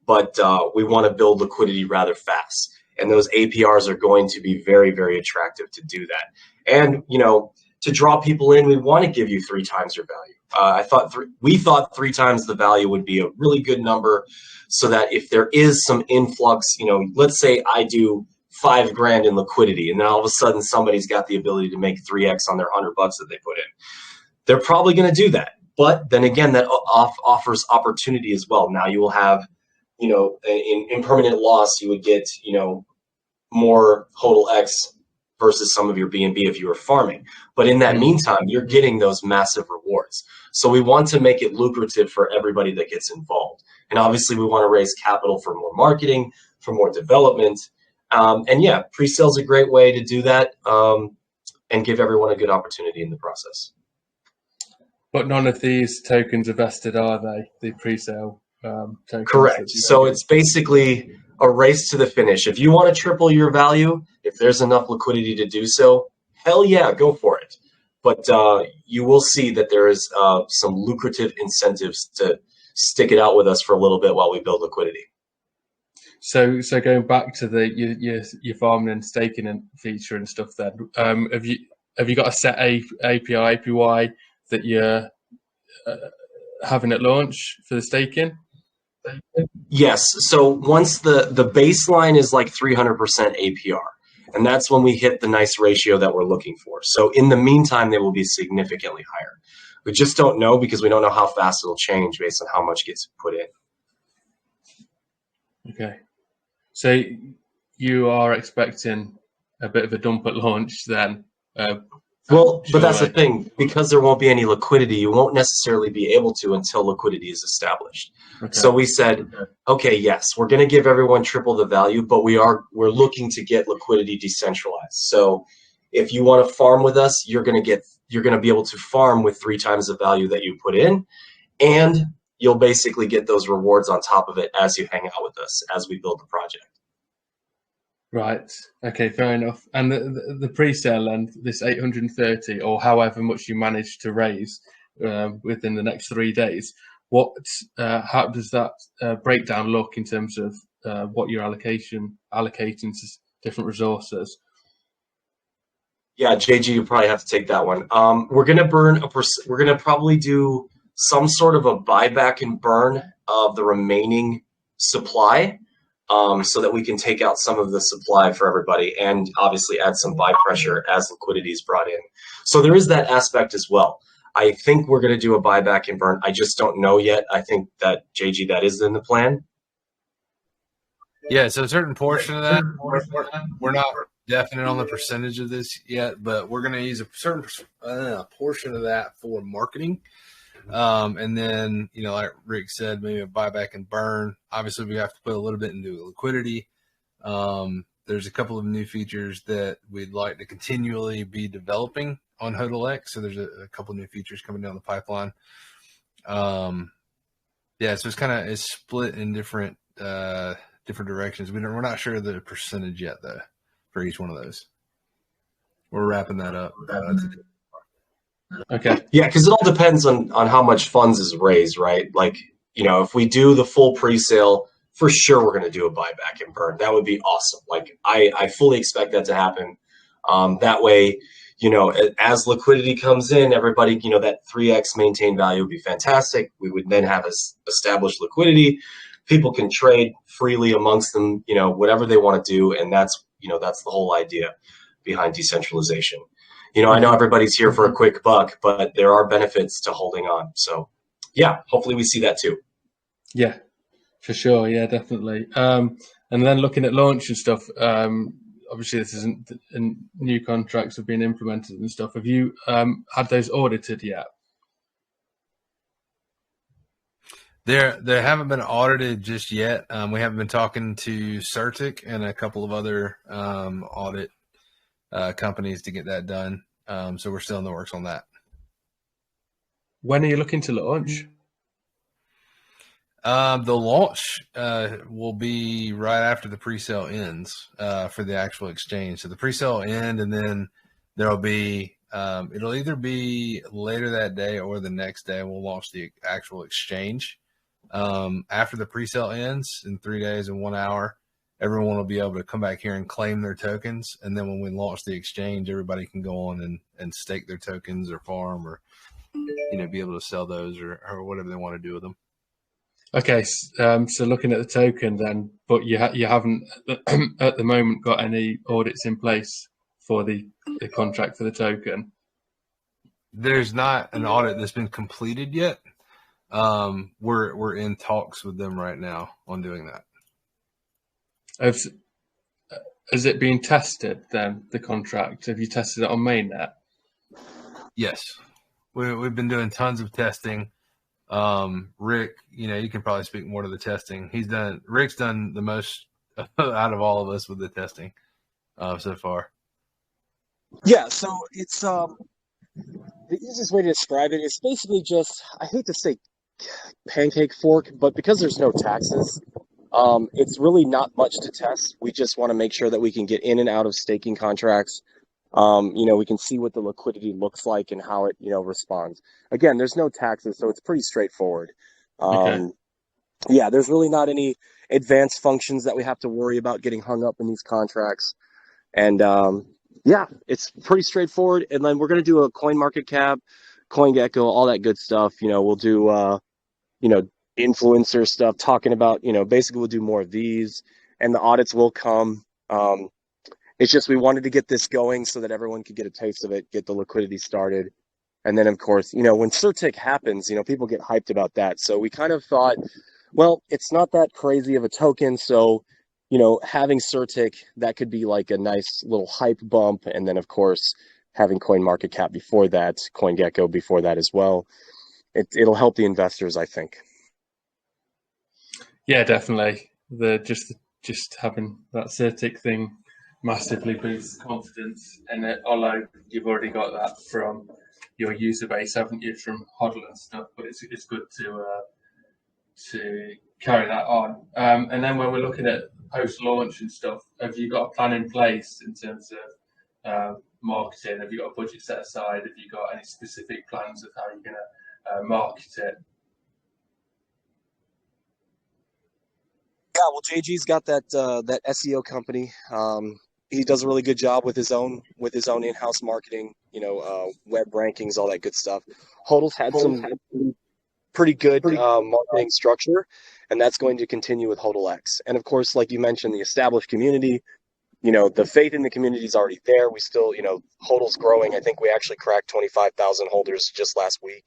but we want to build liquidity rather fast, and those APRs are going to be very, very attractive to do that. And you know, to draw people in, we want to give you 3 times your value. We thought 3 times the value would be a really good number, so that if there is some influx, you know, let's say I do $5,000 in liquidity, and then all of a sudden somebody's got the ability to make 3x on their $100 that they put in. They're probably going to do that, but then again, that offers opportunity as well. Now you will have, you know, in permanent loss, you would get, you know, more HODLX versus some of your BNB if you were farming. But in that meantime, you're getting those massive rewards. So we want to make it lucrative for everybody that gets involved. And obviously we want to raise capital for more marketing, for more development. And yeah, pre-sale is a great way to do that and give everyone a good opportunity in the process. But none of these tokens are vested, are they? The pre-sale tokens. Correct. So it's basically a race to the finish. If you want to triple your value, if there's enough liquidity to do so, hell yeah, go for it. But you will see that there is some lucrative incentives to stick it out with us for a little bit while we build liquidity. So going back to the your farming and staking and feature and stuff, then have you got a set APY that you're having at launch for the staking? Yes. So once the baseline is like 300% APR, and that's when we hit the nice ratio that we're looking for. So in the meantime, they will be significantly higher. We just don't know because we don't know how fast it'll change based on how much gets put in. Okay. So you are expecting a bit of a dump at launch then? Well, but that's the thing. Because there won't be any liquidity, you won't necessarily be able to until liquidity is established. Okay. So we said, okay, yes, we're going to give everyone triple the value, but we're looking to get liquidity decentralized. So if you want to farm with us, you're going to be able to farm with 3 times the value that you put in, and you'll basically get those rewards on top of it as you hang out with us as we build the project. Right. Okay, fair enough. And the pre-sale and this 830 or however much you manage to raise within the next 3 days, how does that breakdown look in terms of what you're allocating to different resources? Yeah, JG, you probably have to take that one. We're gonna probably do some sort of a buyback and burn of the remaining supply. So that we can take out some of the supply for everybody and obviously add some buy pressure as liquidity is brought in. So there is that aspect as well. I think we're going to do a buyback and burn. I just don't know yet. I think that, JG, that is in the plan. Yeah, so a certain portion of that, we're not definite on the percentage of this yet, but we're going to use a certain portion of that for marketing. And then, like Rick said, maybe a buyback and burn. Obviously, we have to put a little bit into liquidity. There's a couple of new features that we'd like to continually be developing on HODLX. So there's a couple of new features coming down the pipeline. Yeah, so it's split in different directions. We're not sure the percentage yet, though, for each one of those. We're wrapping that up. Okay. Yeah, because it all depends on how much funds is raised, right? Like, if we do the full pre-sale, for sure we're going to do a buyback and burn. That would be awesome. Like, I fully expect that to happen. That way, as liquidity comes in, everybody, that 3x maintained value would be fantastic. We would then have established liquidity. People can trade freely amongst them, whatever they want to do. And that's the whole idea behind decentralization. I know everybody's here for a quick buck, but there are benefits to holding on. So, yeah, hopefully we see that too. Yeah, for sure. Yeah, definitely. And then looking at launch and stuff, obviously this isn't new contracts have been implemented and stuff. Have you had those audited yet? They haven't been audited just yet. We haven't been talking to Certic and a couple of other audit companies to get that done. So we're still in the works on that. When are you looking to launch? The launch will be right after the pre-sale ends for the actual exchange. So the pre-sale end, and then there'll be it'll either be later that day or the next day. We'll launch the actual exchange. After the pre-sale ends in 3 days and 1 hour, everyone will be able to come back here and claim their tokens. And then when we launch the exchange, everybody can go on and stake their tokens or farm or, be able to sell those or whatever they want to do with them. Okay. So looking at the token then, but you haven't at the moment got any audits in place for the contract for the token. There's not an audit that's been completed yet. We're in talks with them right now on doing that. Has it been tested then, the contract? Have you tested it on mainnet? Yes. We've been doing tons of testing. Rick, you can probably speak more to the testing. Rick's done the most out of all of us with the testing so far. Yeah, so it's the easiest way to describe it is basically just, I hate to say pancake fork, but because there's no taxes, it's really not much to test. We just want to make sure that we can get in and out of staking contracts. We can see what the liquidity looks like and how it, responds. Again, there's no taxes, so it's pretty straightforward. Okay. Yeah, there's really not any advanced functions that we have to worry about getting hung up in these contracts. And yeah, it's pretty straightforward. And then we're going to do a coin market cap, CoinGecko, all that good stuff. We'll do, influencer stuff, talking about, basically we'll do more of these, and the audits will come. It's just we wanted to get this going so that everyone could get a taste of it, get the liquidity started. And then, of course, when CerTick happens, people get hyped about that. So we kind of thought, well, it's not that crazy of a token. So, having CerTick, that could be like a nice little hype bump. And then, of course, having CoinMarketCap before that, CoinGecko before that as well. It'll help the investors, I think. Yeah, definitely. Just having that CerTick thing massively boosts confidence. And although you've already got that from your user base, haven't you, from HODL and stuff, but it's good to carry that on. And then when we're looking at post-launch and stuff, have you got a plan in place in terms of marketing? Have you got a budget set aside? Have you got any specific plans of how you're going to market it? Yeah, well, JG's got that SEO company. He does a really good job with his own in-house marketing, web rankings, all that good stuff. HODL's had some pretty good marketing structure, and that's going to continue with HODLX. And of course, like you mentioned, the established community, the faith in the community is already there. We still, HODL's growing. I think we actually cracked 25,000 holders just last week.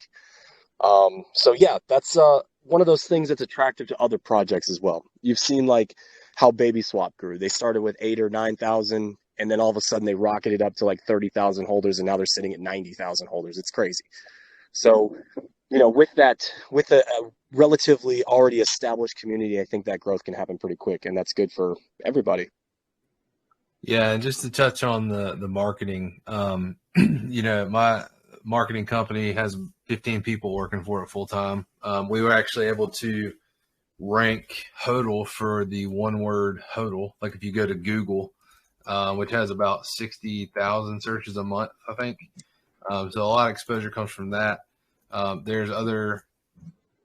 So yeah, that's one of those things that's attractive to other projects as well. You've seen like how BabySwap grew. They started with 8,000 or 9,000, and then all of a sudden they rocketed up to like 30,000 holders, and now they're sitting at 90,000 holders. It's crazy. So, with a relatively already established community, I think that growth can happen pretty quick, and that's good for everybody. Yeah, and just to touch on the marketing, my marketing company has 15 people working for it full time. We were actually able to rank HODL for the one word HODL. Like if you go to Google, which has about 60,000 searches a month, I think. So a lot of exposure comes from that. There's other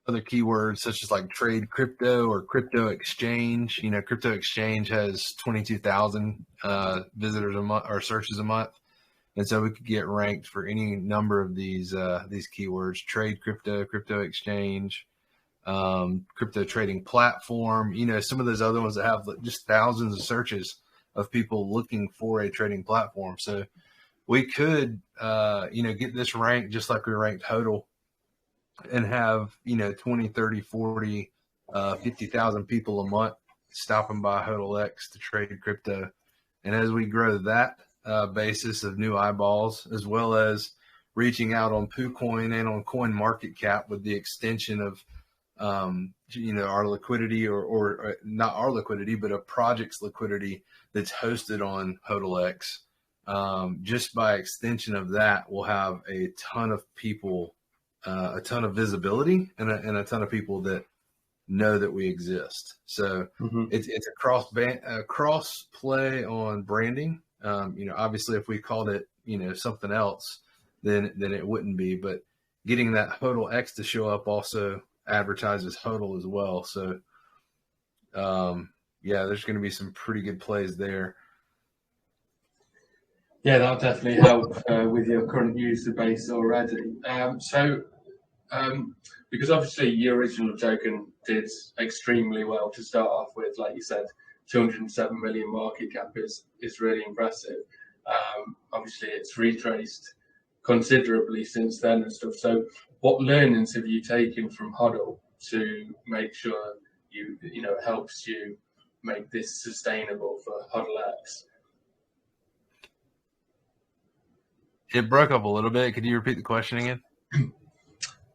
keywords such as like trade crypto or crypto exchange. Crypto exchange has 22,000 visitors a month or searches a month. And so we could get ranked for any number of these keywords: trade crypto, crypto exchange, crypto trading platform. Some of those other ones that have just thousands of searches of people looking for a trading platform. So we could, get this ranked just like we ranked HODL and have, 20, 30, 40, 50,000 people a month stopping by HODLX to trade crypto. And as we grow that basis of new eyeballs, as well as reaching out on PooCoin and on CoinMarketCap with the extension of, our liquidity or not our liquidity, but a project's liquidity that's hosted on HODLX. Just by extension of that, we'll have a ton of people, a ton of visibility, and a ton of people that know that we exist. So it's a cross play on branding. Obviously if we called it, something else, then it wouldn't be, but getting that HODLX to show up also advertises HODL as well. So, there's going to be some pretty good plays there. Yeah, that'll definitely help with your current user base already. Because obviously your original token did extremely well to start off with, like you said, 207 million market cap is really impressive. Obviously, it's retraced considerably since then and stuff. So, what learnings have you taken from HODL to make sure it helps you make this sustainable for HODLX? It broke up a little bit. Could you repeat the question again?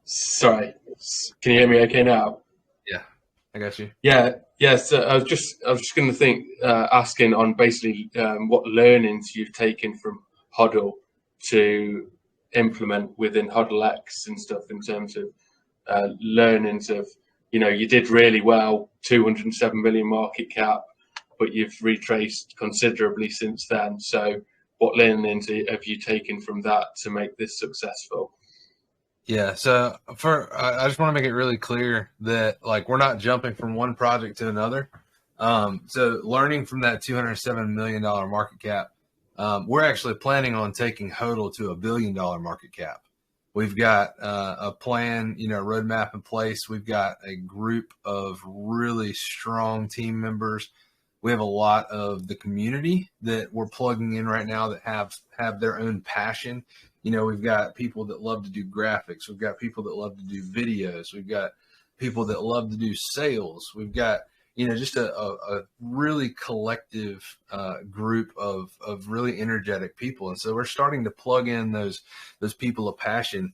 Sorry, can you hear me okay now? Yeah. I got you. Yeah. So I was just going to think, asking on basically what learnings you've taken from HODL to implement within HODLX and stuff in terms of learnings of, you did really well, 207 million market cap, but you've retraced considerably since then. So what learnings have you taken from that to make this successful? Yeah, so I just want to make it really clear that like we're not jumping from one project to another. So learning from that $207 million market cap, we're actually planning on taking HODL to $1 billion market cap. We've got a plan, roadmap in place. We've got a group of really strong team members. We have a lot of the community that we're plugging in right now that have their own passion. We've got people that love to do graphics. We've got people that love to do videos. We've got people that love to do sales. We've got, just a really collective group of really energetic people. And so we're starting to plug in those people of passion.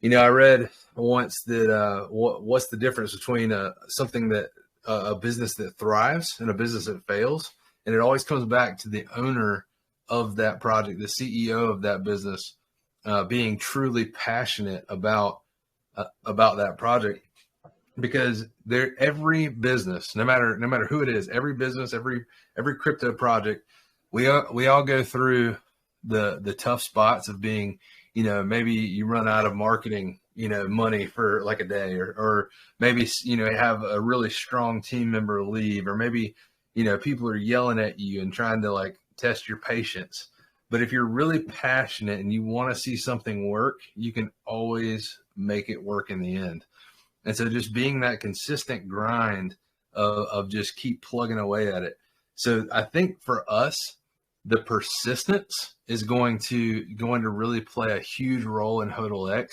I read once that what's the difference between something that a business that thrives and a business that fails? And it always comes back to the owner of that project, the CEO of that business, being truly passionate about that project, because every business, no matter who it is, every business, every crypto project, we all go through the tough spots of being, maybe you run out of marketing, money for like a day, or maybe, have a really strong team member leave, or maybe, people are yelling at you and trying to like test your patience. But if you're really passionate and you want to see something work, you can always make it work in the end. And so just being that consistent grind of just keep plugging away at it. So I think for us, the persistence is going to really play a huge role in HODLX.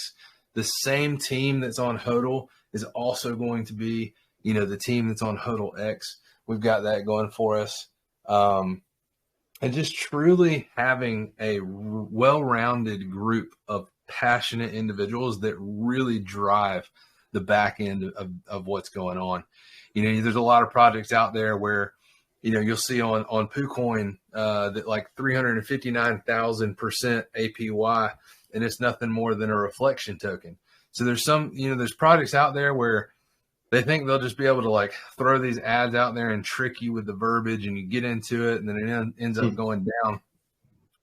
The same team that's on HODL is also going to be, the team that's on HODLX. We've got that going for us. And just truly having a well-rounded group of passionate individuals that really drive the back end of what's going on. There's a lot of projects out there where, you'll see on PooCoin that like 359,000% APY, and it's nothing more than a reflection token. So there's there's projects out there where they think they'll just be able to like throw these ads out there and trick you with the verbiage, and you get into it and then it ends up going down.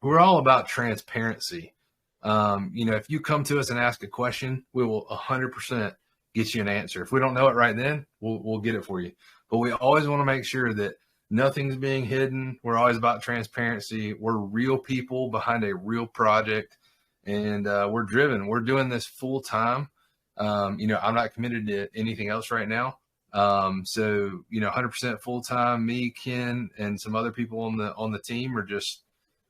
We're all about transparency. If you come to us and ask a question, we will 100% get you an answer. If we don't know it right then, we'll get it for you. But we always want to make sure that nothing's being hidden. We're always about transparency. We're real people behind a real project, and we're driven. We're doing this full time. I'm not committed to anything else right now. 100% full time. Me, Ken, and some other people on the team are just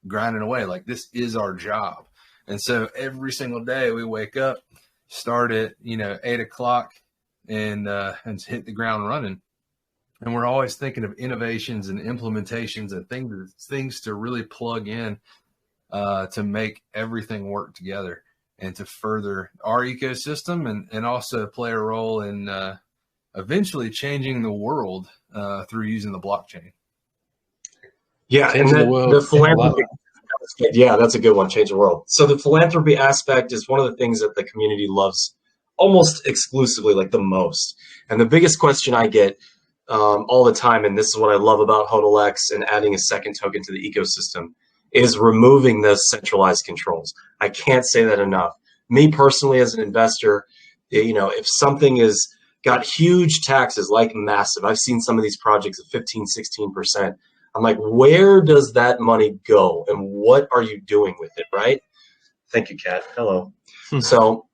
grinding away. Like this is our job. And so every single day we wake up, start at 8 o'clock, and hit the ground running. And we're always thinking of innovations and implementations and things to really plug in to make everything work together, and to further our ecosystem, and also play a role in eventually changing the world through using the blockchain. Yeah, and the philanthropy. Yeah, that's a good one. Change the world. So the philanthropy aspect is one of the things that the community loves almost exclusively, like the most. And the biggest question I get all the time, and this is what I love about HODLX and adding a second token to the ecosystem, is removing those centralized controls. I can't say that enough. Me personally, as an investor, if something is got huge taxes, like massive, I've seen some of these projects at 15, 16%. I'm like, where does that money go? And what are you doing with it, right? Thank you, Kat. Hello. So,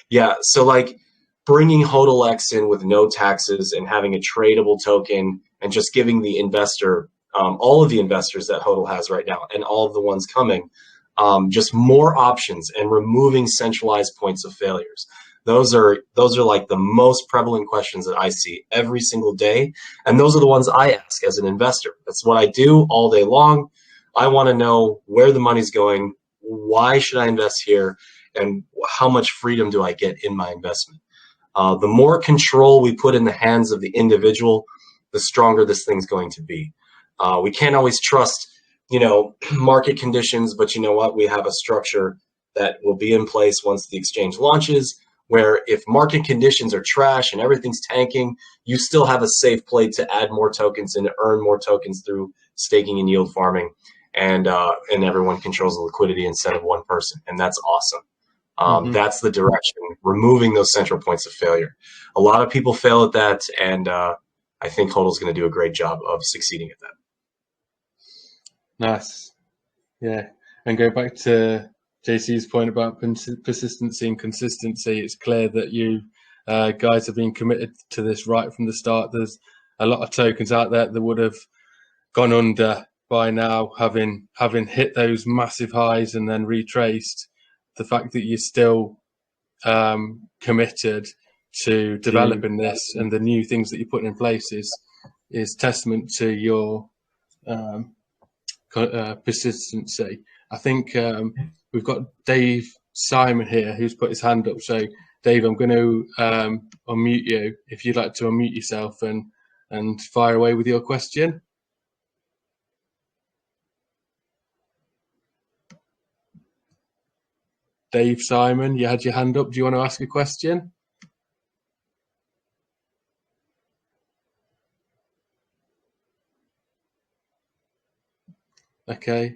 yeah. So like bringing HODLX in with no taxes and having a tradable token, and just giving the investor, all of the investors that HODL has right now and all of the ones coming, just more options, and removing centralized points of failures. Those are like the most prevalent questions that I see every single day. And those are the ones I ask as an investor. That's what I do all day long. I want to know where the money's going. Why should I invest here? And how much freedom do I get in my investment? The more control we put in the hands of the individual, the stronger this thing's going to be. We can't always trust, market conditions, but you know what? We have a structure that will be in place once the exchange launches, where if market conditions are trash and everything's tanking, you still have a safe play to add more tokens and earn more tokens through staking and yield farming, and everyone controls the liquidity instead of one person, and that's awesome. That's the direction, removing those central points of failure. A lot of people fail at that, and I think HODL's going to do a great job of succeeding at that. Nice. Yeah. And go back to JC's point about persistency and consistency. It's clear that you guys have been committed to this right from the start. There's a lot of tokens out there that would have gone under by now, having hit those massive highs and then retraced. The fact that you're still committed to developing this and the new things that you're putting in place is testament to your persistency. I think we've got Dave Simon here who's put his hand up. So Dave, I'm going to unmute you if you'd like to unmute yourself and fire away with your question. Dave Simon, you had your hand up. Do you want to ask a question? Okay,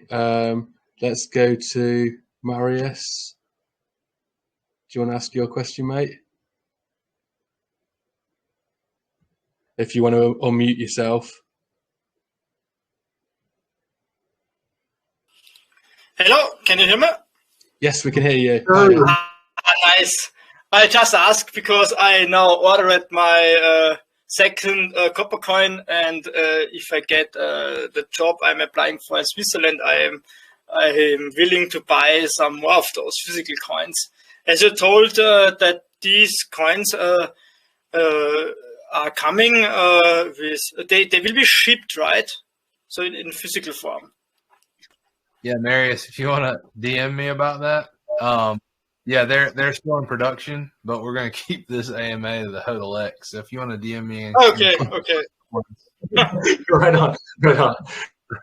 let's go to Marius. Do you want to ask your question, mate? If you want to unmute yourself. Hello, can you hear me? Yes, we can hear you. Nice. I just asked because I now ordered my second copper coin, and if I get the job I'm applying for in Switzerland, I am willing to buy some more of those physical coins. As you told that these coins are coming with they will be shipped, right? So in physical form. Yeah, Marius, if you want to DM me about that, yeah, they're still in production, but we're going to keep this AMA to the HODLX. So if you want to DM me, okay. Right on.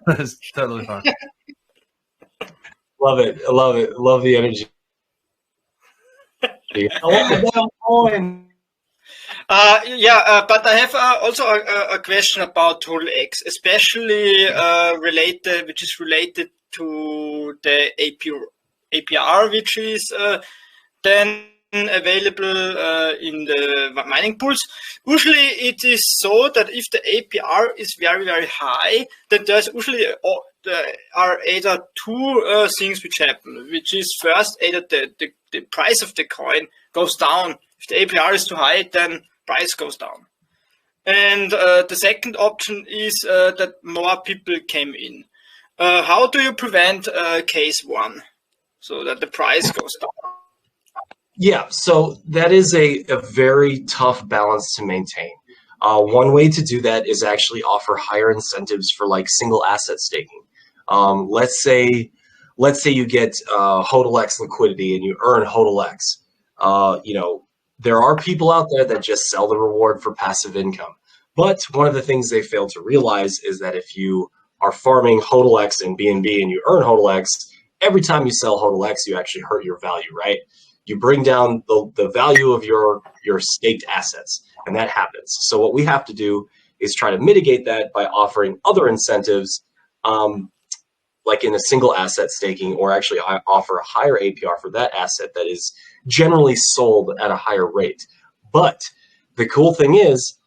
That's totally fine. Love it. Love the energy. But I have also a question about HODLX, especially which is related to the APR, which is then available in the mining pools. Usually it is so that if the APR is very, very high, then there's usually are either two things which happen, which is first either the price of the coin goes down. If the APR is too high, then price goes down. And the second option is that more people came in. How do you prevent case one so that the price goes down? Yeah, so that is a very tough balance to maintain. One way to do that is actually offer higher incentives for like single asset staking. Let's say you get HODLX liquidity and you earn HODLX. There are people out there that just sell the reward for passive income. But one of the things they fail to realize is that if you are farming HODLX and BNB and you earn HODLX, every time you sell HODLX, you actually hurt your value, right? You bring down the value of your staked assets, and that happens. So what we have to do is try to mitigate that by offering other incentives, like in a single asset staking, or actually offer a higher APR for that asset that is generally sold at a higher rate. But the cool thing is,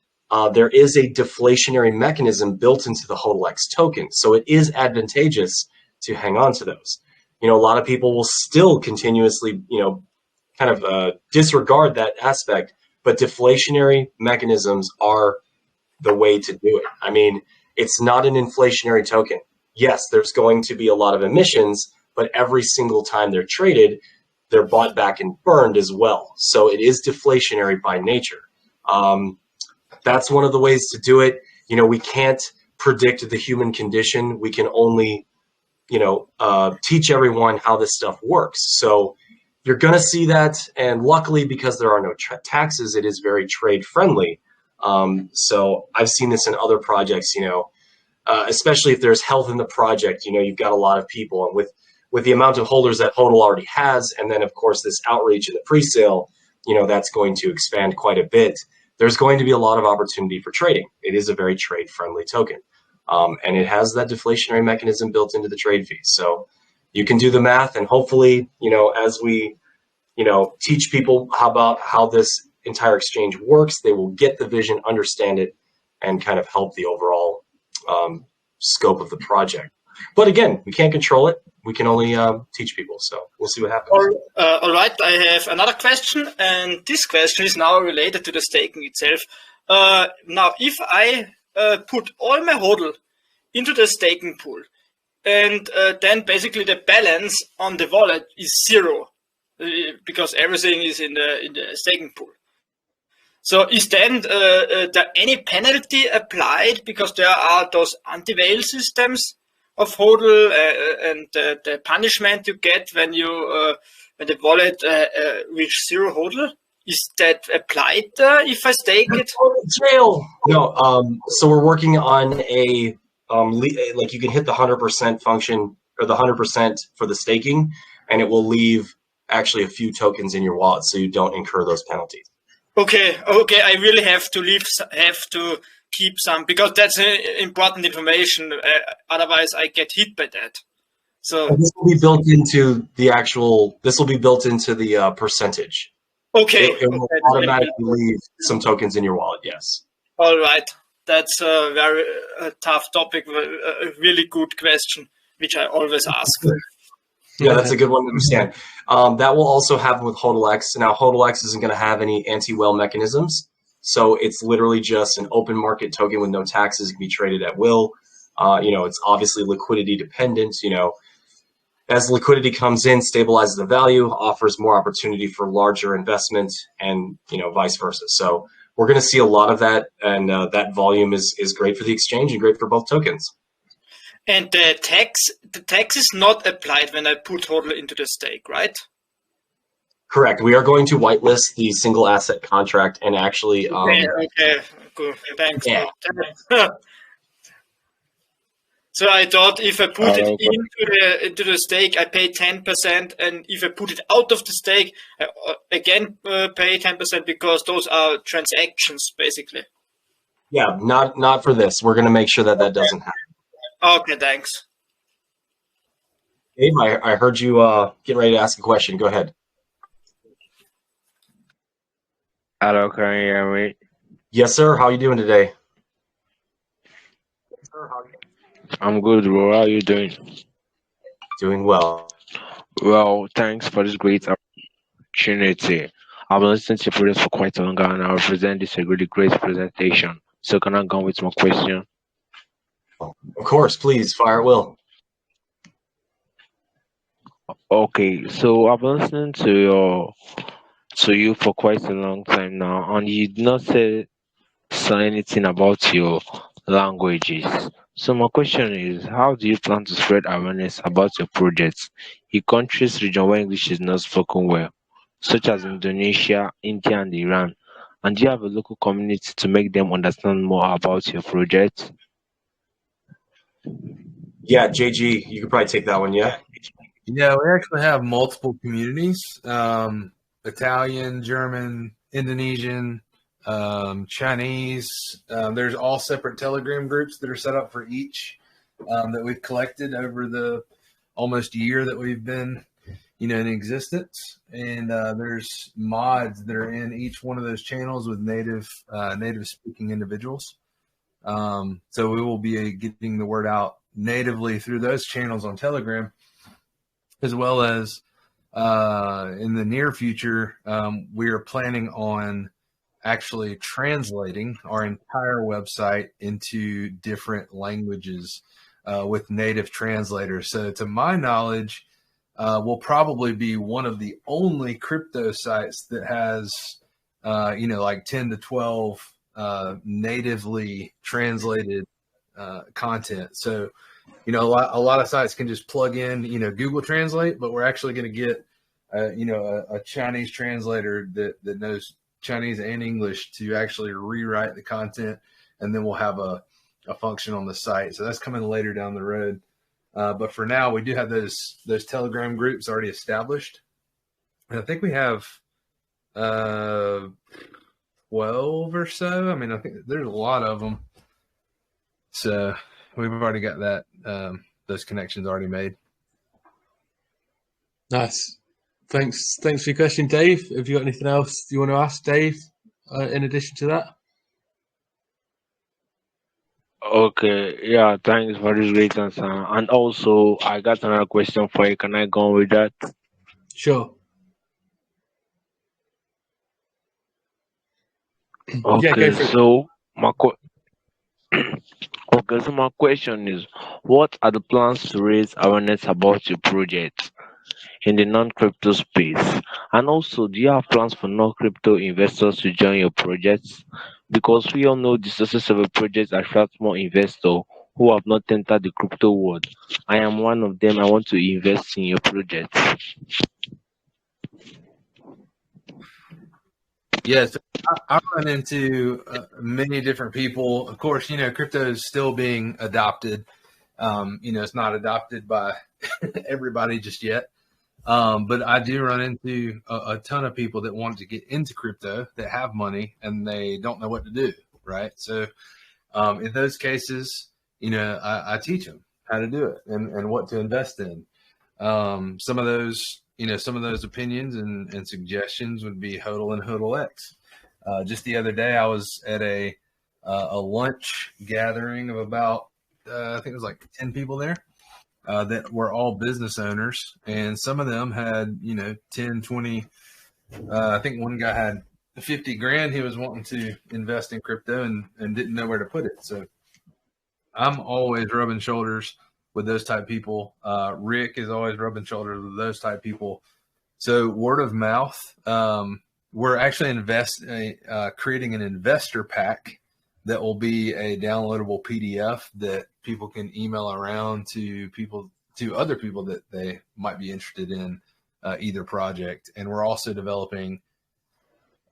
there is a deflationary mechanism built into the HODLX token. So it is advantageous to hang on to those. A lot of people will still continuously, kind of disregard that aspect, but deflationary mechanisms are the way to do it. I mean, it's not an inflationary token. Yes, there's going to be a lot of emissions, but every single time they're traded, they're bought back and burned as well. So it is deflationary by nature. That's one of the ways to do it. We can't predict the human condition. We can only, teach everyone how this stuff works. So, you're going to see that. And luckily, because there are no taxes, it is very trade friendly. So I've seen this in other projects, especially if there's health in the project, you've got a lot of people, and with the amount of holders that HODL already has, and then of course this outreach in the pre-sale, that's going to expand quite a bit. There's going to be a lot of opportunity for trading. It is a very trade friendly token. And it has that deflationary mechanism built into the trade fees. So you can do the math, and hopefully, as we, teach people about how this entire exchange works, they will get the vision, understand it, and kind of help the overall scope of the project. But again, we can't control it. We can only teach people. So we'll see what happens. All right. I have another question, and this question is now related to the staking itself. Now, if I put all my HODL into the staking pool, and then basically the balance on the wallet is 0 because everything is in the staking pool. So is then there any penalty applied because there are those anti-whale systems of HODL and the punishment you get when when the wallet reaches 0 HODL? Is that applied if I stake it? Jail. No. So we're working on a like you can hit the 100% function or the 100% for the staking, and it will leave actually a few tokens in your wallet, so you don't incur those penalties. Okay. I really have to keep some, because that's important information. Otherwise, I get hit by that. So and this will be built into the actual. This will be built into the percentage. Okay. It will automatically leave some tokens in your wallet. Yes. All right. That's a very tough topic. A really good question, which I always ask. Yeah, that's a good one to understand. That will also happen with HODLX. Now, HODLX isn't going to have any anti-whale mechanisms, so it's literally just an open market token with no taxes. It can be traded at will. It's obviously liquidity dependent. As liquidity comes in, stabilizes the value, offers more opportunity for larger investment, and vice versa. So we're going to see a lot of that, and that volume is great for the exchange and great for both tokens. And the tax is not applied when I put HODL into the stake, right? Correct. We are going to whitelist the single asset contract and actually. Okay. Good. Thanks. Yeah. So I thought if I put it into the stake, I pay 10%, and if I put it out of the stake, I again pay 10% because those are transactions, basically. Yeah, not for this. We're going to make sure that doesn't happen. Okay, thanks. Abe, I heard you getting ready to ask a question. Go ahead. Hello, can you hear me? Yes, sir. How are you doing today? I'm good, bro. How are you doing? Doing well. Well, thanks for this great opportunity. I've been listening to your project for quite a long time, and I will present this a really great presentation. So can I go with my question? Of course, please fire at will. Okay, so I've been listening to you for quite a long time now, and you did not say anything about your languages. So my question is, how do you plan to spread awareness about your projects in countries region where English is not spoken well, such as Indonesia, India, and Iran? And do you have a local community to make them understand more about your project? Yeah, JG, you could probably take that one. Yeah. Yeah, we actually have multiple communities: Italian, German, Indonesian, Chinese. There's all separate Telegram groups that are set up for each that we've collected over the almost year that we've been, in existence. And there's mods that are in each one of those channels with native speaking individuals. So we will be getting the word out natively through those channels on Telegram, as well as in the near future, we are planning on actually translating our entire website into different languages with native translators. So to my knowledge, we'll probably be one of the only crypto sites that has, like 10 to 12 natively translated content. So, a lot of sites can just plug in, Google Translate, but we're actually going to get a Chinese translator that knows Chinese and English to actually rewrite the content, and then we'll have a function on the site. So that's coming later down the road. But for now, we do have those Telegram groups already established. And I think we have 12 or so. I mean, I think there's a lot of them. So we've already got that those connections already made. Nice. Thanks for your question, Dave. Have you got anything else you want to ask, Dave, in addition to that? Okay, yeah, thanks for this great answer. And also, I got another question for you. Can I go on with that? Sure. Okay, Yeah, go for it. so my question is, what are the plans to raise awareness about your project in the non-crypto space? And also, do you have plans for non-crypto investors to join your projects? Because we all know the success of a project attracts more investors who have not entered the crypto world. I am one of them. I want to invest in your project. Yes, I run into many different people. Of course, crypto is still being adopted. It's not adopted by everybody just yet. But I do run into a ton of people that want to get into crypto that have money and they don't know what to do, right? So in those cases, I teach them how to do it and what to invest in. Some of those opinions and suggestions would be HODL and HODLX. Just the other day, I was at a lunch gathering of about, I think it was like 10 people there. That were all business owners, and some of them had 10, 20. I think one guy had 50 grand he was wanting to invest in crypto and didn't know where to put it. So I'm always rubbing shoulders with those type people. Rick is always rubbing shoulders with those type people. So word of mouth. We're actually creating an investor pack that will be a downloadable PDF that people can email around to other people that they might be interested in either project. And we're also developing,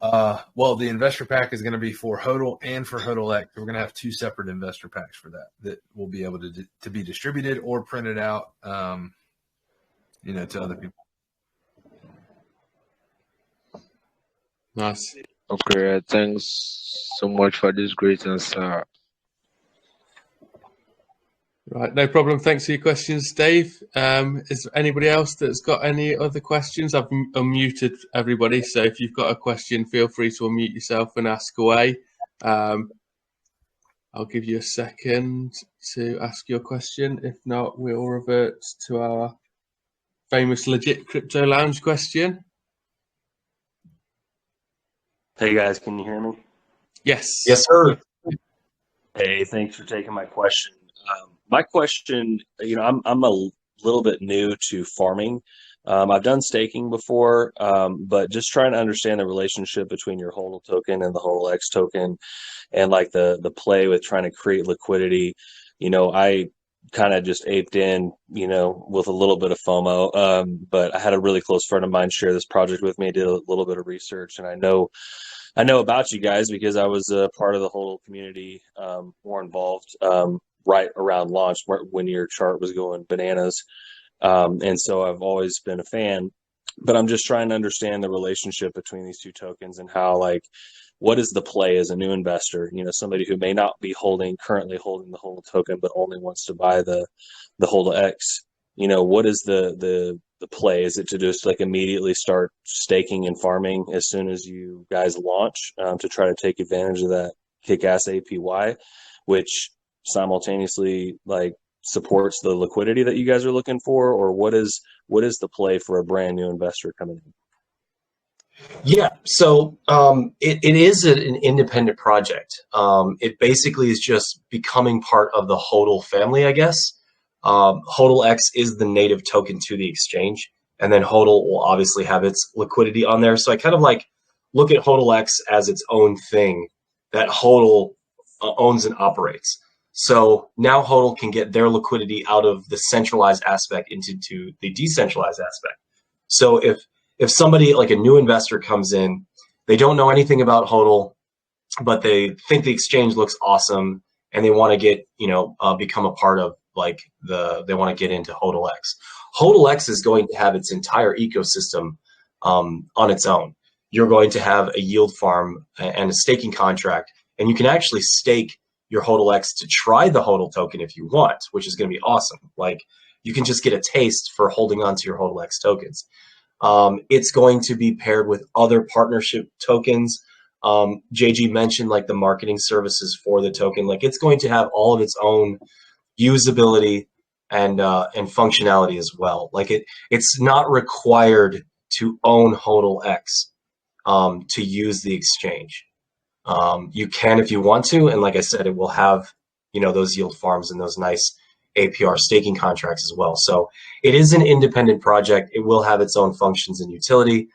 the investor pack is going to be for HODL and for HODLX. We're going to have two separate investor packs for that will be able to be distributed or printed out, to other people. Nice. Okay, thanks so much for this great answer. Right, no problem. Thanks for your questions, Dave. Is there anybody else that's got any other questions? I've unmuted everybody, so if you've got a question, feel free to unmute yourself and ask away. I'll give you a second to ask your question. If not, we'll revert to our famous Legit Crypto Lounge question. Hey guys, can you hear me? Yes. Yes, sir. Hey, thanks for taking my question. My question, I'm a little bit new to farming. I've done staking before, but just trying to understand the relationship between your HODL token and the HODLX token, and like the play with trying to create liquidity. I kind of just aped in, with a little bit of FOMO. But I had a really close friend of mine share this project with me. I did a little bit of research, and I know about you guys because I was a part of the HODL community, more involved right around launch when your chart was going bananas. And so I've always been a fan, but I'm just trying to understand the relationship between these two tokens and how, what is the play as a new investor, somebody who may not be currently holding the HODL token, but only wants to buy the HODLX, what is the play? Is it to just immediately start staking and farming as soon as you guys launch, to try to take advantage of that kick-ass APY, which simultaneously supports the liquidity that you guys are looking for? Or what is the play for a brand new investor coming in? Yeah, so it is an independent project. It basically is just becoming part of the HODL family, I guess. HODLX is the native token to the exchange, and then HODL will obviously have its liquidity on there. So I kind of look at HODLX as its own thing that HODL owns and operates. So now HODL can get their liquidity out of the centralized aspect into the decentralized aspect. So if somebody like a new investor comes in, they don't know anything about HODL, but they think the exchange looks awesome and they want to get, become a part of like they want to get into HODLX. HODLX is going to have its entire ecosystem on its own. You're going to have a yield farm and a staking contract, and you can actually stake your HODLX to try the HODL token if you want, which is going to be awesome. Like, you can just get a taste for holding on to your HODLX tokens. It's going to be paired with other partnership tokens. JG mentioned like the marketing services for the token. Like, it's going to have all of its own usability and functionality as well. Like, it's not required to own HODLX to use the exchange. You can if you want to, and like I said, it will have those yield farms and those nice APR staking contracts as well. So it is an independent project. It will have its own functions and utility.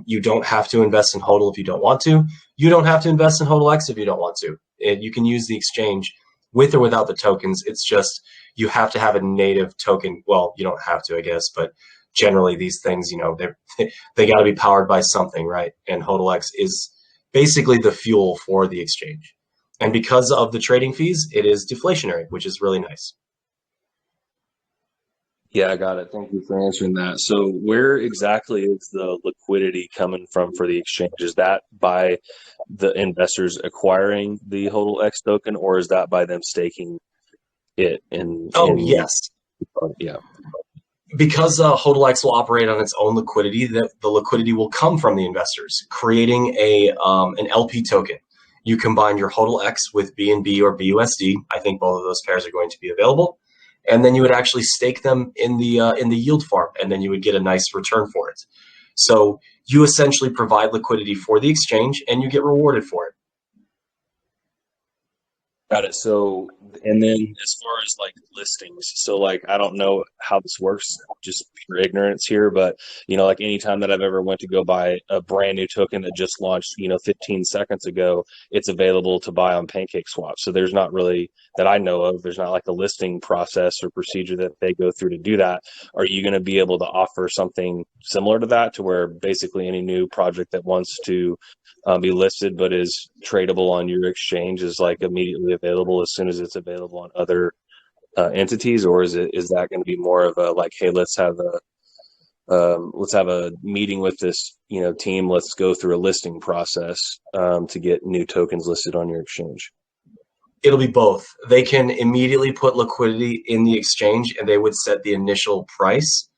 You don't have to invest in HODL if you don't want to. You don't have to invest in HODLX if you don't want to. You can use the exchange with or without the tokens. It's just you have to have a native token. Well, you don't have to, I guess, but generally these things, they got to be powered by something, right? And HODLX is basically the fuel for the exchange. And because of the trading fees, it is deflationary, which is really nice. Yeah, I got it. Thank you for answering that. So where exactly is the liquidity coming from for the exchange? Is that by the investors acquiring the HODLX token, or is that by them staking it yes. Yeah. Because HODLX will operate on its own liquidity, the liquidity will come from the investors, creating an LP token. You combine your HODLX with BNB or BUSD. I think both of those pairs are going to be available. And then you would actually stake them in the yield farm, and then you would get a nice return for it. So you essentially provide liquidity for the exchange, and you get rewarded for it. Got it. So, and then as far as like listings, so like I don't know how this works, just pure ignorance here, but like anytime that I've ever went to go buy a brand new token that just launched 15 seconds ago, it's available to buy on PancakeSwap. So there's not really, that I know of, there's not like a listing process or procedure that they go through to do that. Are you going to be able to offer something similar to that, to where basically any new project that wants to be listed but is tradable on your exchange is like immediately available as soon as it's available on other entities? Or is that going to be more of a like, hey, let's have a meeting with this team, let's go through a listing process to get new tokens listed on your exchange? It'll be both. They can immediately put liquidity in the exchange, and they would set the initial price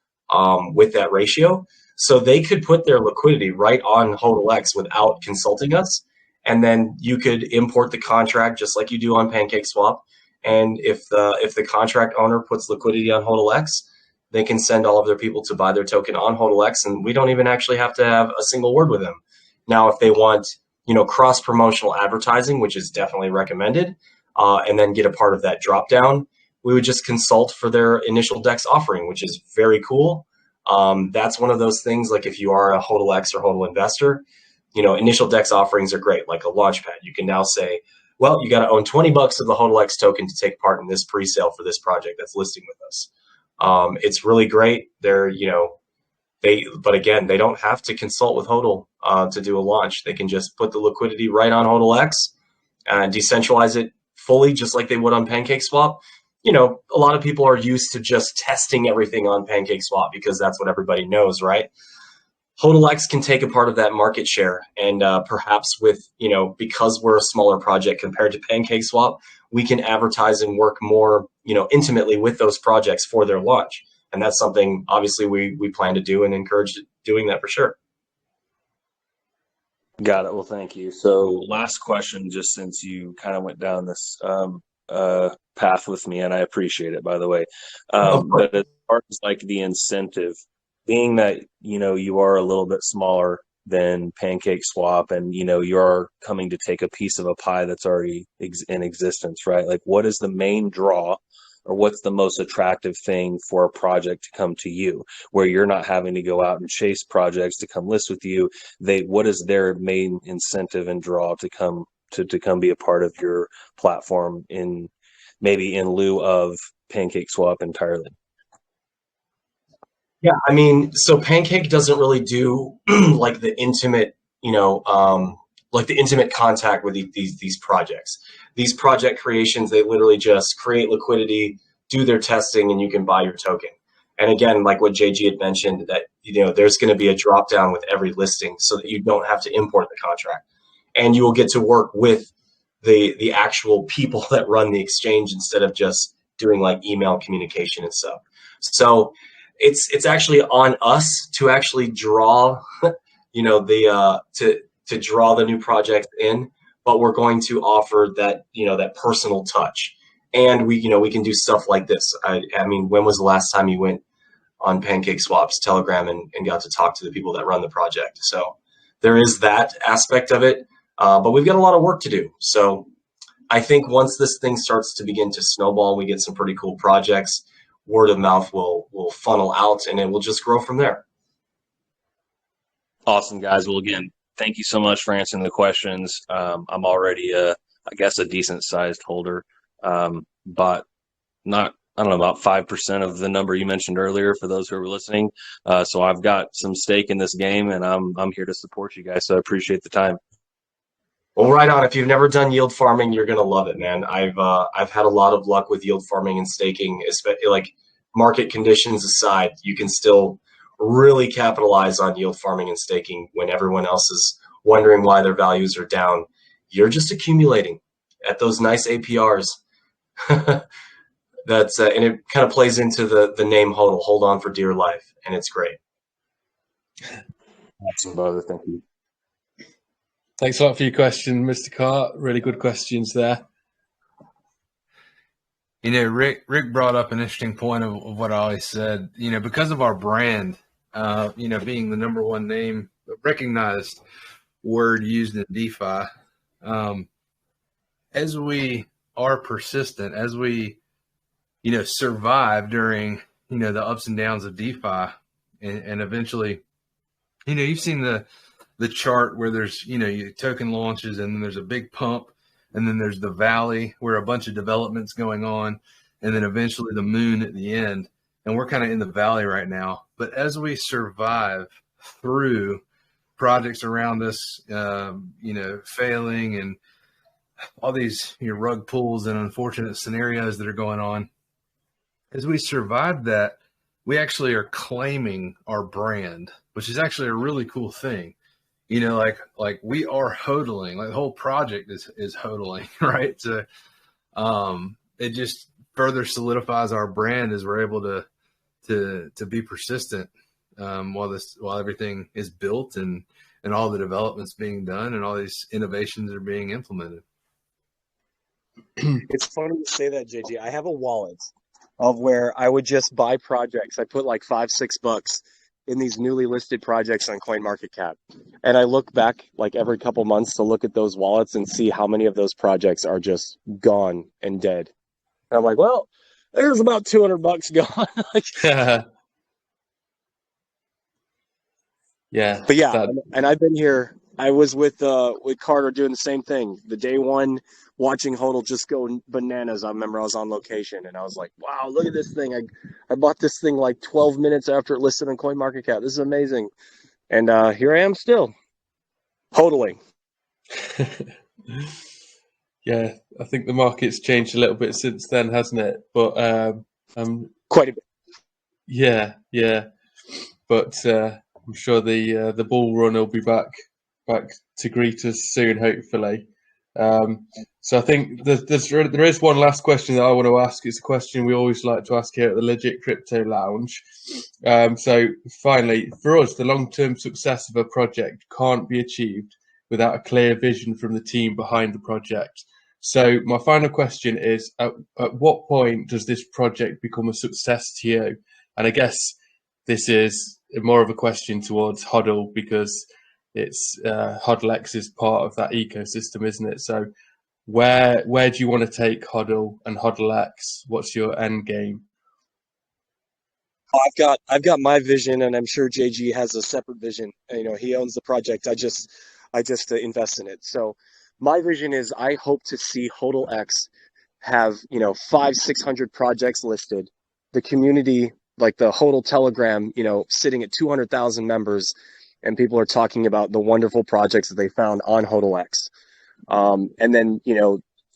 with that ratio. So they could put their liquidity right on HODLX without consulting us, and then you could import the contract just like you do on PancakeSwap. And if the contract owner puts liquidity on HODLX, they can send all of their people to buy their token on HODLX, and we don't even actually have to have a single word with them. Now, if they want cross promotional advertising, which is definitely recommended, and then get a part of that drop down, we would just consult for their initial DEX offering, which is very cool. That's one of those things, like if you are a HODLX or HODL investor, initial DEX offerings are great, like a launchpad. You can now say, well, you got to own $20 of the HODLX token to take part in this pre-sale for this project that's listing with us. It's really great. But again, they don't have to consult with HODL to do a launch. They can just put the liquidity right on HODLX and decentralize it fully, just like they would on PancakeSwap. A lot of people are used to just testing everything on PancakeSwap because that's what everybody knows, right? HODLX can take a part of that market share, and perhaps with, because we're a smaller project compared to PancakeSwap, we can advertise and work more, intimately with those projects for their launch. And that's something obviously we plan to do and encourage doing that for sure. Got it. Well, thank you. So last question, just since you kind of went down this path with me, and I appreciate it, by the way. But as far as like the incentive, being that, you are a little bit smaller than PancakeSwap, and, you're coming to take a piece of a pie that's already in existence, right? Like, what is the main draw, or what's the most attractive thing for a project to come to you, where you're not having to go out and chase projects to come list with you? What is their main incentive and draw to come be a part of your platform, maybe in lieu of PancakeSwap entirely? Yeah, I mean, so Pancake doesn't really do like the intimate, like the intimate contact with these projects. These project creations, they literally just create liquidity, do their testing, and you can buy your token. And again, like what JG had mentioned, that there's going to be a drop down with every listing, so that you don't have to import the contract, and you will get to work with the actual people that run the exchange instead of just doing like email communication and stuff. So it's actually on us to actually draw, to draw the new project in, but we're going to offer that, that personal touch. And we can do stuff like this. I mean, when was the last time you went on Pancake Swap's Telegram and got to talk to the people that run the project? So there is that aspect of it, but we've got a lot of work to do. So I think once this thing starts to begin to snowball, we get some pretty cool projects, word of mouth will funnel out, and it will just grow from there. Awesome, guys. Well, again, thank you so much for answering the questions. I'm already, I guess, a decent sized holder, but not, I don't know, about 5% of the number you mentioned earlier for those who are listening. So I've got some stake in this game, and I'm here to support you guys. So I appreciate the time. Well, right on. If you've never done yield farming, you're gonna love it, man. I've had a lot of luck with yield farming and staking, especially like market conditions aside. You can still really capitalize on yield farming and staking when everyone else is wondering why their values are down. You're just accumulating at those nice APRs. That's and it kind of plays into the name HODL, hold on for dear life, and it's great. Awesome, brother. Thank you. Thanks a lot for your question, Mr. Cart. Really good questions there. Rick brought up an interesting point of what I always said. Because of our brand, being the number one name, recognized word used in DeFi, as we are persistent, as we, survive during, the ups and downs of DeFi, and eventually, you've seen the chart where there's, token launches, and then there's a big pump, and then there's the valley where a bunch of development's going on, and then eventually the moon at the end. And we're kind of in the valley right now. But as we survive through projects around us, failing, and all these rug pulls and unfortunate scenarios that are going on, as we survive that, we actually are claiming our brand, which is actually a really cool thing. Like we are hodling, like the whole project is hodling, right? So it just further solidifies our brand as we're able to be persistent while everything is built and all the developments being done and all these innovations are being implemented. It's funny to say that, JG. I have a wallet of where I would just buy projects. I put like $5-6 in these newly listed projects on CoinMarketCap. And I look back like every couple months to look at those wallets and see how many of those projects are just gone and dead. And I'm like, well, there's about $200 gone. Yeah. But yeah, and I've been here. I was with Carter doing the same thing. The day one, watching HODL just go bananas. I remember I was on location and I was like, wow, look at this thing. I bought this thing like 12 minutes after it listed on CoinMarketCap. This is amazing. And here I am still HODLing. Yeah, I think the market's changed a little bit since then, hasn't it? But quite a bit. Yeah. But I'm sure the bull run will be back to greet us soon, hopefully. So I think there is one last question that I want to ask. It's a question we always like to ask here at the Legit Crypto Lounge. So finally, for us, the long-term success of a project can't be achieved without a clear vision from the team behind the project. So my final question is, at what point does this project become a success to you? And I guess this is more of a question towards HODL because it's HODLX is part of that ecosystem, isn't it? So where do you want to take HODL and HODLX? What's your end game? I've got my vision, and I'm sure JG has a separate vision. He owns the project. I just invest in it. So my vision is I hope to see HODLX have 500-600 projects listed, the community like the HODL Telegram, sitting at 200,000 members, and people are talking about the wonderful projects that they found on HODLX. And then,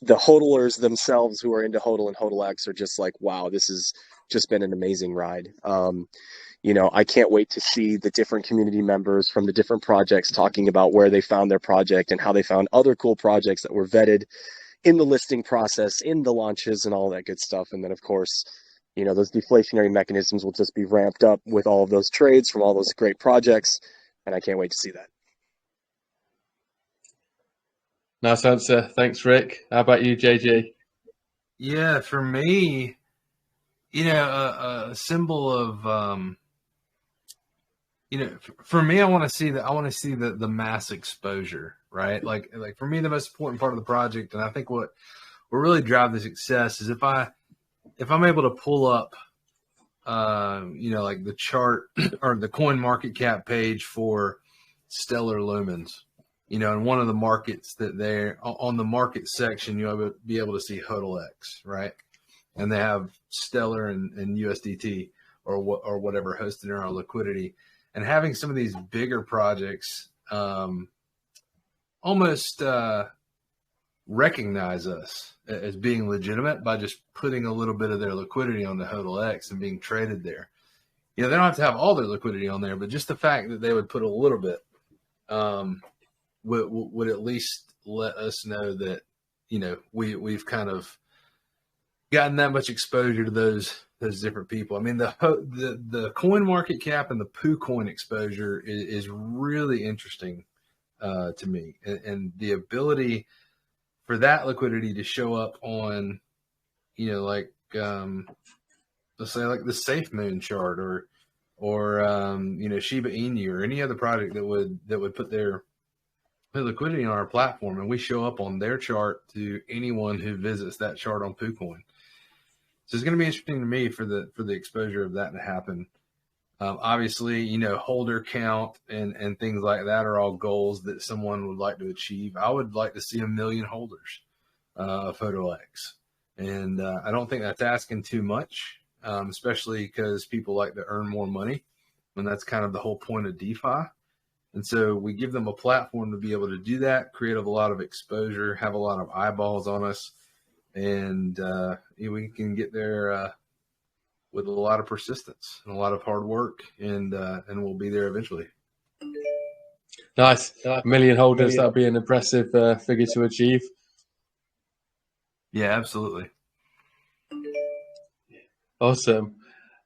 the hodlers themselves who are into HODL and HODLX are just like, wow, this has just been an amazing ride. I can't wait to see the different community members from the different projects talking about where they found their project and how they found other cool projects that were vetted in the listing process, in the launches and all that good stuff. And then, of course, those deflationary mechanisms will just be ramped up with all of those trades from all those great projects. And I can't wait to see that. Nice answer. Thanks, Rick. How about you, JG? Yeah, for me, a symbol of, for me, I want to see the mass exposure, right? Like for me, the most important part of the project, and I think what will really drive the success is if I'm able to pull up, like the chart or the coin market cap page for Stellar Lumens, in one of the markets that they're on the market section, you'll be able to see HODLX, right? And they have Stellar and USDT or whatever hosted in our liquidity. And having some of these bigger projects almost recognize us as being legitimate by just putting a little bit of their liquidity on the HODLX and being traded there. They don't have to have all their liquidity on there, but just the fact that they would put a little bit would at least let us know that, we've kind of gotten that much exposure to those different people. I mean, the coin market cap and the PooCoin exposure is really interesting to me, and the ability for that liquidity to show up on, let's say like the Safe Moon chart or Shiba Inu or any other project that would put their liquidity on our platform, and we show up on their chart to anyone who visits that chart on PooCoin. So it's going to be interesting to me for the exposure of that to happen. Obviously, holder count and things like that are all goals that someone would like to achieve. I would like to see 1 million holders of HODLX. And I don't think that's asking too much, especially because people like to earn more money, and that's kind of the whole point of DeFi. And so we give them a platform to be able to do that, create a lot of exposure, have a lot of eyeballs on us, and we can get there with a lot of persistence and a lot of hard work, and we'll be there eventually. Nice. 1 million holders, that'd be an impressive figure to achieve. Yeah, absolutely. Awesome.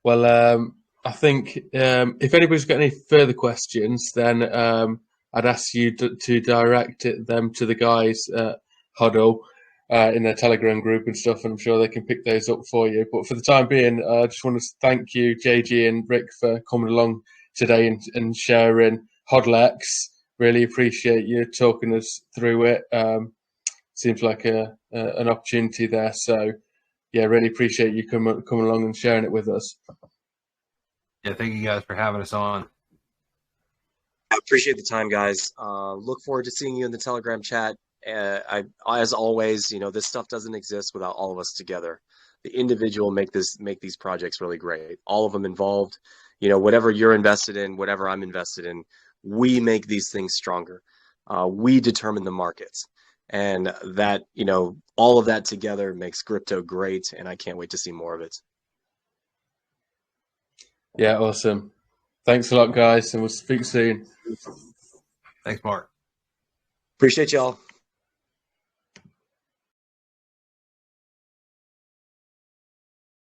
Well, I think if anybody's got any further questions, then I'd ask you to direct them to the guys at HODL in their Telegram group and stuff, and I'm sure they can pick those up for you. But for the time being, I just want to thank you, JG and Rick, for coming along today and sharing HODLX. Really appreciate you talking us through it. Seems like an opportunity there. So, yeah, really appreciate you coming along and sharing it with us. Yeah, thank you guys for having us on. I appreciate the time, guys. Look forward to seeing you in the Telegram chat. As always, this stuff doesn't exist without all of us together. The individual make these projects really great. All of them involved, whatever you're invested in, whatever I'm invested in, we make these things stronger. We determine the markets, and that, all of that together makes crypto great. And I can't wait to see more of it. Yeah, awesome. Thanks a lot, guys, and we'll speak soon. Thanks, Mark. Appreciate y'all.